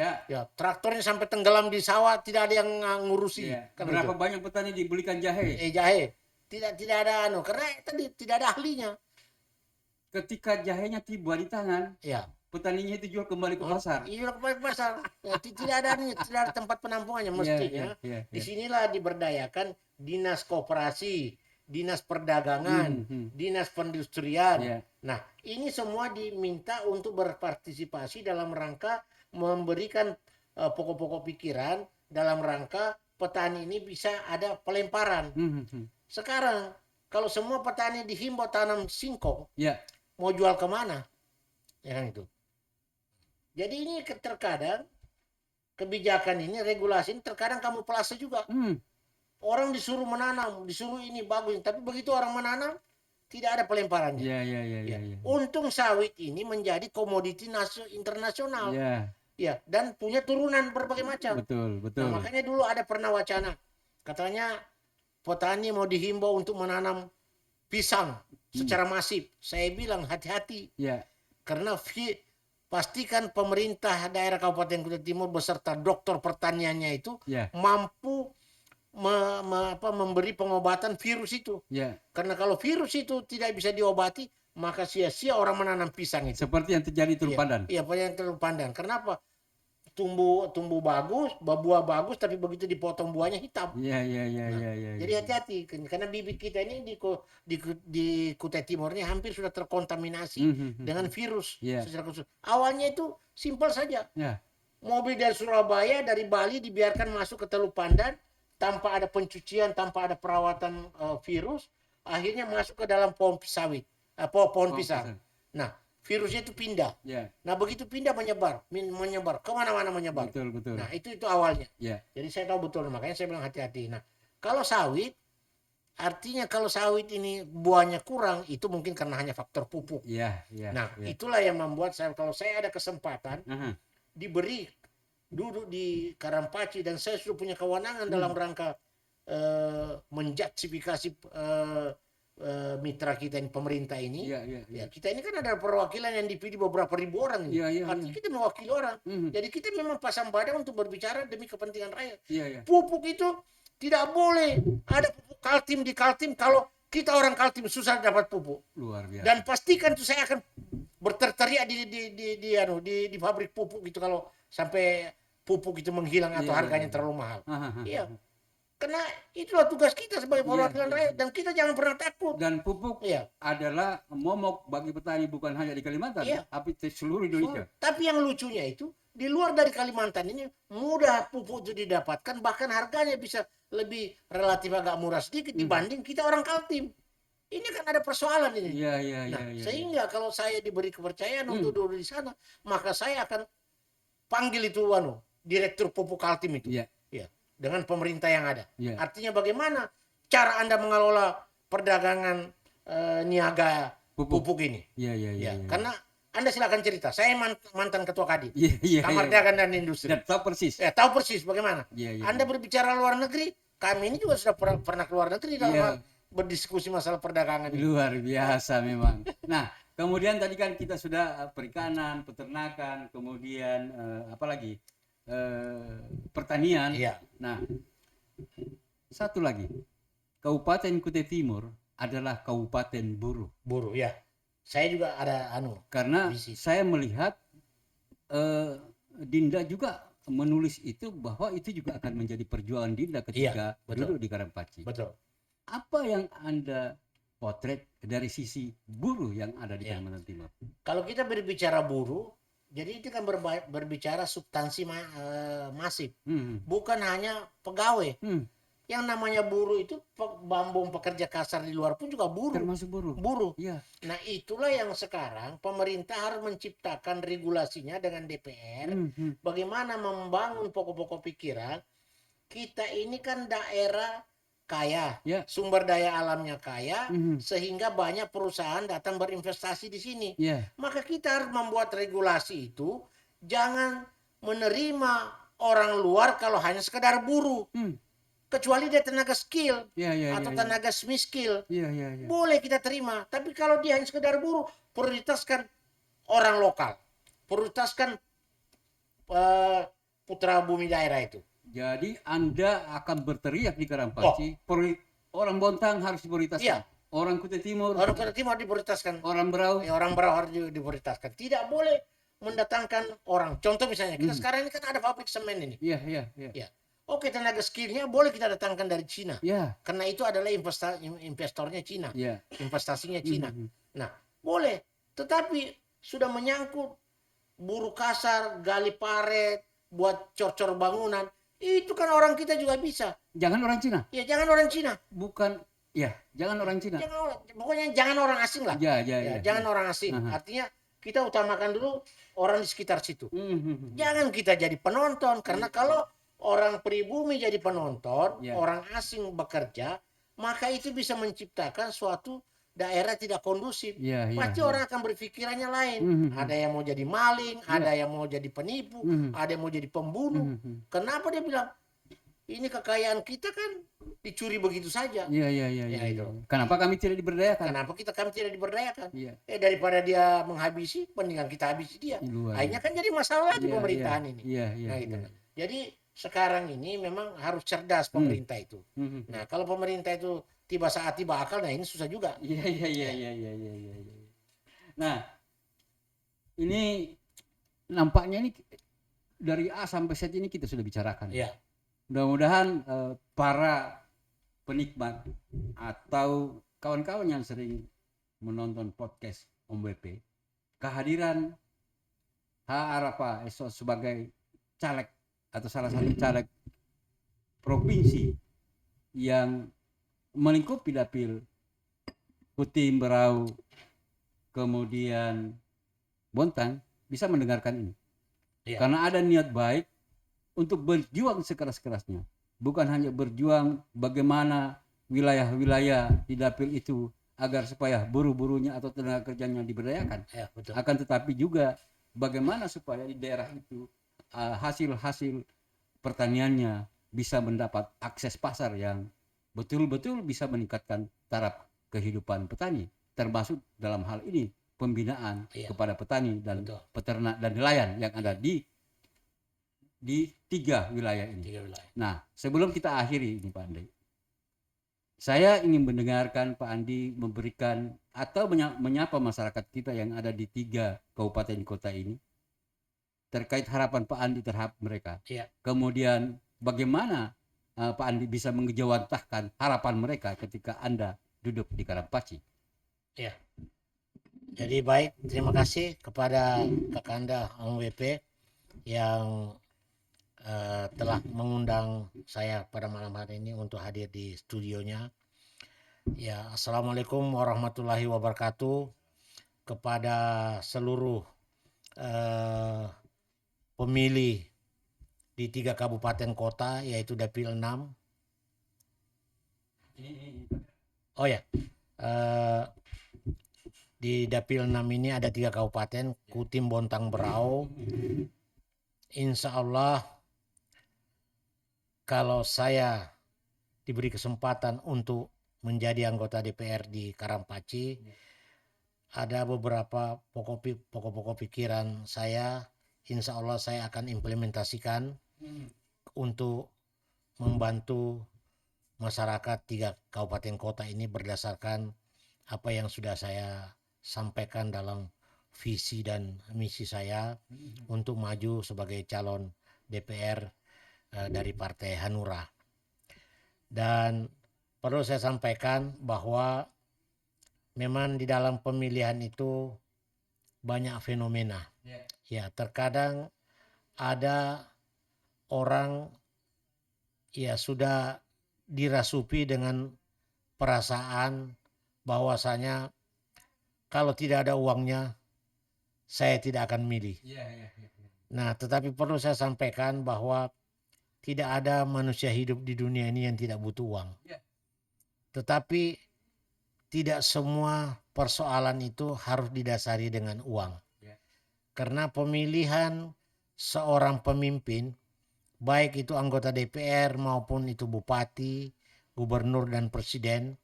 Speaker 2: Traktornya sampai tenggelam di sawah, tidak ada yang ngurusi.
Speaker 1: Berapa banyak petani dibelikan jahe?
Speaker 2: Jahe. Tidak ada karena tadi tidak ada ahlinya.
Speaker 1: Ketika jahenya tiba di tangan, petaninya itu jual kembali ke pasar.
Speaker 2: Jual kembali ke pasar. Tidak ada tempat penampungannya mestinya. Disinilah diberdayakan dinas koperasi, dinas perdagangan, dinas perindustrian.
Speaker 1: Ya.
Speaker 2: Nah, ini semua diminta untuk berpartisipasi dalam rangka memberikan pokok-pokok pikiran dalam rangka petani ini bisa ada pelemparan. Sekarang kalau semua petani dihimbau tanam singkong,
Speaker 1: Ya.
Speaker 2: mau jual kemana? Ya kan itu. Jadi ini terkadang kebijakan ini, regulasi ini terkadang kamuflase juga. Orang disuruh menanam, disuruh ini bagus, tapi begitu orang menanam tidak ada pelemparannya.
Speaker 1: Ya.
Speaker 2: Untung sawit ini menjadi komoditi internasional.
Speaker 1: Ya.
Speaker 2: Ya, dan punya turunan berbagai macam.
Speaker 1: Betul.
Speaker 2: Nah, makanya dulu ada pernah wacana, katanya petani mau dihimbau untuk menanam pisang secara masif. Saya bilang hati-hati.
Speaker 1: Ya.
Speaker 2: Karena pastikan pemerintah daerah Kabupaten Kutai Timur beserta dokter pertaniannya itu mampu memberi pengobatan virus itu. Karena kalau virus itu tidak bisa diobati, maka sia-sia orang menanam pisang itu.
Speaker 1: Seperti yang terjadi di Teluk Pandan.
Speaker 2: Iya, yang Teluk Pandan. Kenapa? Tumbuh bagus, buah bagus, tapi begitu dipotong buahnya hitam. Jadi hati-hati, karena bibit kita ini di Kutai Timur ini hampir sudah terkontaminasi dengan virus. Secara khusus. Awalnya itu simpel saja. Mobil dari Surabaya, dari Bali dibiarkan masuk ke Teluk Pandan tanpa ada pencucian, tanpa ada perawatan virus, akhirnya masuk ke dalam pohon sawit, pohon pisang. Nah, virusnya itu pindah. Nah, begitu pindah menyebar kemana-mana menyebar.
Speaker 1: Betul.
Speaker 2: Nah, itu awalnya. Jadi saya tahu betul, makanya saya bilang hati-hati. Nah, kalau sawit, artinya kalau sawit ini buahnya kurang, itu mungkin karena hanya faktor pupuk. Nah, itulah yang membuat kalau saya ada kesempatan diberi duduk di Karampaci dan saya sudah punya kewenangan dalam rangka menjustifikasi mitra kita ini, pemerintah ini. Ya, kita ini kan ada perwakilan yang dipilih beberapa ribu orang ini. Artinya kita mewakili orang. Jadi kita memang pasang badan untuk berbicara demi kepentingan rakyat. Pupuk itu tidak boleh ada pupuk Kaltim di Kaltim kalau kita orang Kaltim susah dapat pupuk.
Speaker 1: Luar biasa.
Speaker 2: Dan pastikan tuh saya akan berteriak di pabrik pupuk gitu kalau sampai pupuk itu menghilang atau harganya terlalu mahal. Iya. Karena itulah tugas kita sebagai perwakilan rakyat dan kita jangan pernah takut.
Speaker 1: Dan pupuk adalah momok bagi petani bukan hanya di Kalimantan, tapi di seluruh Indonesia.
Speaker 2: Tapi yang lucunya itu di luar dari Kalimantan ini mudah pupuk itu didapatkan, bahkan harganya bisa lebih relatif agak murah sedikit dibanding kita orang Kaltim. Ini kan ada persoalan ini. Sehingga kalau saya diberi kepercayaan untuk duduk di sana, maka saya akan panggil itu direktur pupuk Kaltim itu. Dengan pemerintah yang ada. Artinya bagaimana cara Anda mengelola perdagangan niaga pupuk ini? Karena Anda silakan cerita. Saya mantan ketua Kadin, Kamar Dagang dan Industri.
Speaker 1: Dan tahu persis.
Speaker 2: Tahu persis bagaimana. Anda berbicara luar negeri, kami ini juga sudah pernah keluar negeri dalam berdiskusi masalah perdagangan.
Speaker 1: Luar biasa memang. Nah, kemudian tadi kan kita sudah perikanan, peternakan, kemudian apa lagi? Pertanian. Nah, satu lagi, Kabupaten Kutai Timur adalah kabupaten buruh. Saya juga ada
Speaker 2: karena
Speaker 1: saya melihat Dinda juga menulis itu bahwa itu juga akan menjadi perjuangan Dinda ketika duduk di Karampaci. Apa yang Anda potret dari sisi buruh yang ada di Kalimantan Timur?
Speaker 2: Kalau kita berbicara buruh, jadi itu kan berbicara substansi masif, bukan hanya pegawai. Yang namanya buruh itu bambung pekerja kasar di luar pun juga buruh.
Speaker 1: Termasuk buruh.
Speaker 2: Nah, itulah yang sekarang pemerintah harus menciptakan regulasinya dengan DPR. Bagaimana membangun pokok-pokok pikiran. Kita ini kan daerah kaya, sumber daya alamnya kaya, sehingga banyak perusahaan datang berinvestasi di sini. Maka kita harus membuat regulasi itu, jangan menerima orang luar kalau hanya sekedar buruh, kecuali dia tenaga skill atau tenaga semi skill, boleh kita terima. Tapi kalau dia hanya sekedar buruh, prioritaskan orang lokal, prioritaskan putra bumi daerah itu.
Speaker 1: Jadi Anda akan berteriak di Karampaci, orang Bontang harus diprioritaskan. Orang Kutai Timur
Speaker 2: diprioritaskan.
Speaker 1: Orang Berau.
Speaker 2: Orang Berau harus diprioritaskan. Tidak boleh mendatangkan orang. Contoh misalnya, kita sekarang ini kan ada pabrik semen ini. Oke, tenaga skillnya boleh kita datangkan dari Cina.
Speaker 1: Ya,
Speaker 2: Karena itu adalah investornya Cina.
Speaker 1: ya.
Speaker 2: Investasinya Cina.
Speaker 1: Mhm.
Speaker 2: Nah, boleh. Tetapi sudah menyangkut buruh kasar, gali paret, buat cor-cor bangunan. Itu kan orang kita juga bisa.
Speaker 1: Jangan orang Cina.
Speaker 2: Ya jangan orang Cina.
Speaker 1: Bukan, ya, jangan orang Cina.
Speaker 2: Pokoknya jangan orang asing lah.
Speaker 1: Ya, ya,
Speaker 2: Ya,
Speaker 1: ya.
Speaker 2: jangan orang asing.
Speaker 1: Aha.
Speaker 2: Artinya kita utamakan dulu orang di sekitar situ.
Speaker 1: Mhm.
Speaker 2: Jangan kita jadi penonton, karena kalau orang pribumi jadi penonton,
Speaker 1: Ya.
Speaker 2: orang asing bekerja, maka itu bisa menciptakan suatu daerah tidak kondusif.
Speaker 1: Ya, ya,
Speaker 2: Pasti
Speaker 1: ya.
Speaker 2: orang akan berpikirannya lain.
Speaker 1: Mhm.
Speaker 2: Ada yang mau jadi maling,
Speaker 1: Ya.
Speaker 2: ada yang mau jadi penipu,
Speaker 1: Mhm.
Speaker 2: ada yang mau jadi pembunuh.
Speaker 1: Mhm.
Speaker 2: Kenapa dia bilang ini kekayaan kita kan dicuri begitu saja?
Speaker 1: Iya, iya, iya,
Speaker 2: Ya,
Speaker 1: iya.
Speaker 2: itu.
Speaker 1: Kenapa kami tidak diberdayakan?
Speaker 2: Kenapa kami tidak diberdayakan?
Speaker 1: Iya.
Speaker 2: Daripada dia menghabisi, mendingan kita habisi dia.
Speaker 1: Luar.
Speaker 2: Akhirnya kan jadi masalah lagi
Speaker 1: Iya,
Speaker 2: pemerintahan
Speaker 1: iya.
Speaker 2: ini.
Speaker 1: Iya, iya,
Speaker 2: Nah, gitu.
Speaker 1: iya.
Speaker 2: Jadi sekarang ini memang harus cerdas pemerintah itu.
Speaker 1: Mhm.
Speaker 2: Nah, kalau pemerintah itu tiba saat tiba akal, nah ini susah juga.
Speaker 1: Iya, iya, iya, iya, iya, iya, iya, iya. Nah, ini nampaknya ini dari A sampai Z ini kita sudah bicarakan.
Speaker 2: Iya.
Speaker 1: Mudah-mudahan para penikmat atau kawan-kawan yang sering menonton podcast Om BP, kehadiran H. Arafa Esok sebagai caleg atau salah satu caleg provinsi yang melingkupi dapil Kutim, Berau, kemudian Bontang bisa mendengarkan ini.
Speaker 2: Iya.
Speaker 1: Karena ada niat baik untuk berjuang sekeras-kerasnya. Bukan hanya berjuang bagaimana wilayah-wilayah di dapil itu agar supaya buruh-buruhnya atau tenaga kerjanya diberdayakan.
Speaker 2: Ya, betul.
Speaker 1: Akan tetapi juga bagaimana supaya di daerah itu hasil-hasil pertaniannya bisa mendapat akses pasar yang betul-betul bisa meningkatkan taraf kehidupan petani, termasuk dalam hal ini pembinaan kepada petani dan peternak dan nelayan yang ada di 3 wilayah ini.
Speaker 2: 3 wilayah.
Speaker 1: Nah, sebelum kita akhiri ini Pak Andi, saya ingin mendengarkan Pak Andi memberikan atau menyapa masyarakat kita yang ada di 3 kabupaten kota ini terkait harapan Pak Andi terhadap mereka.
Speaker 2: Iya.
Speaker 1: Kemudian bagaimana Pak Andi bisa mengejawantahkan harapan mereka ketika Anda duduk di Karampaci.
Speaker 2: Ya. Jadi baik, terima kasih kepada Kakanda Om WP yang telah mengundang saya pada malam hari ini untuk hadir di studionya. Ya, Assalamualaikum warahmatullahi wabarakatuh kepada seluruh pemilih di 3 kabupaten kota, yaitu Dapil 6. Oh ya, di Dapil 6 ini ada 3 kabupaten, Kutim, Bontang, Berau. Insya Allah kalau saya diberi kesempatan untuk menjadi anggota DPR di Karampaci, ada beberapa pokok-pokok pikiran saya. Insya Allah saya akan implementasikan untuk membantu masyarakat 3 kabupaten kota ini berdasarkan apa yang sudah saya sampaikan dalam visi dan misi saya untuk maju sebagai calon DPR dari Partai Hanura. Dan perlu saya sampaikan bahwa memang di dalam pemilihan itu banyak fenomena. Ya, terkadang ada orang ya sudah dirasupi dengan perasaan bahwasanya kalau tidak ada uangnya saya tidak akan milih. Nah, tetapi perlu saya sampaikan bahwa tidak ada manusia hidup di dunia ini yang tidak butuh uang. Tetapi tidak semua persoalan itu harus didasari dengan uang. Karena pemilihan seorang pemimpin, baik itu anggota DPR maupun itu bupati, gubernur dan presiden,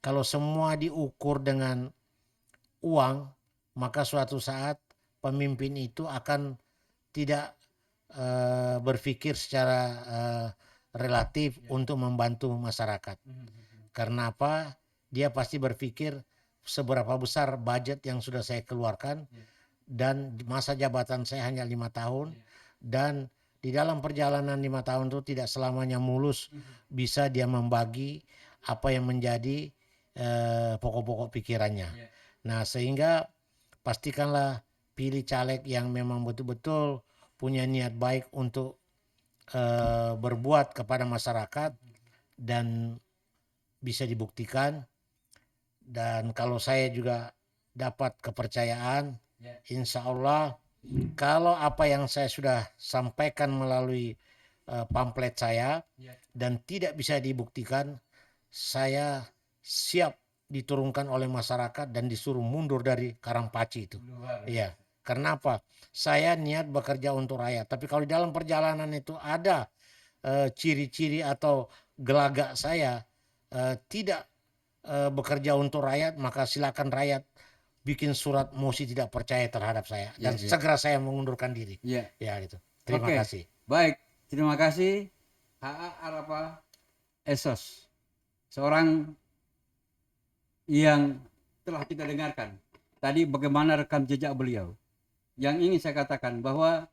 Speaker 2: kalau semua diukur dengan uang, maka suatu saat pemimpin itu akan tidak berpikir secara relatif untuk membantu masyarakat. Karena apa? Dia pasti berpikir seberapa besar budget yang sudah saya keluarkan dan masa jabatan saya hanya 5 tahun dan di dalam perjalanan 5 tahun itu tidak selamanya mulus bisa dia membagi apa yang menjadi pokok-pokok pikirannya. Nah, sehingga pastikanlah pilih caleg yang memang betul-betul punya niat baik untuk berbuat kepada masyarakat dan bisa dibuktikan. Dan kalau saya juga dapat kepercayaan, insya Allah kalau apa yang saya sudah sampaikan melalui pamflet saya dan tidak bisa dibuktikan, saya siap diturunkan oleh masyarakat dan disuruh mundur dari Karangpaci itu. Iya. Karena apa? Saya niat bekerja untuk rakyat. Tapi kalau di dalam perjalanan itu ada ciri-ciri atau gelagak saya tidak bekerja untuk rakyat, maka silakan rakyat bikin surat mosi tidak percaya terhadap saya dan segera saya mengundurkan diri. Ya itu. Terima kasih.
Speaker 1: Baik, terima kasih HA Arafa Esos, seorang yang telah kita dengarkan tadi bagaimana rekam jejak beliau. Yang ingin saya katakan bahwa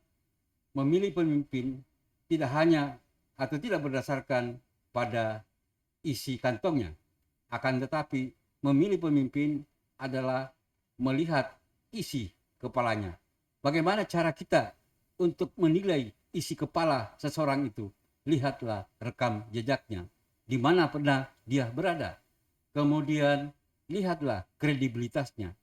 Speaker 1: memilih pemimpin tidak hanya atau tidak berdasarkan pada isi kantongnya, akan tetapi memilih pemimpin adalah melihat isi kepalanya. Bagaimana cara kita untuk menilai isi kepala seseorang itu? Lihatlah rekam jejaknya, di mana pernah dia berada. Kemudian lihatlah kredibilitasnya.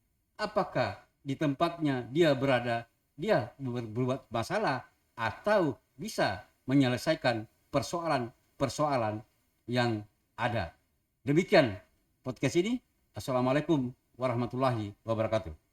Speaker 1: Apakah di tempatnya dia berada, dia berbuat masalah atau bisa menyelesaikan persoalan-persoalan yang ada. Demikian podcast ini. Assalamualaikum warahmatullahi wabarakatuh.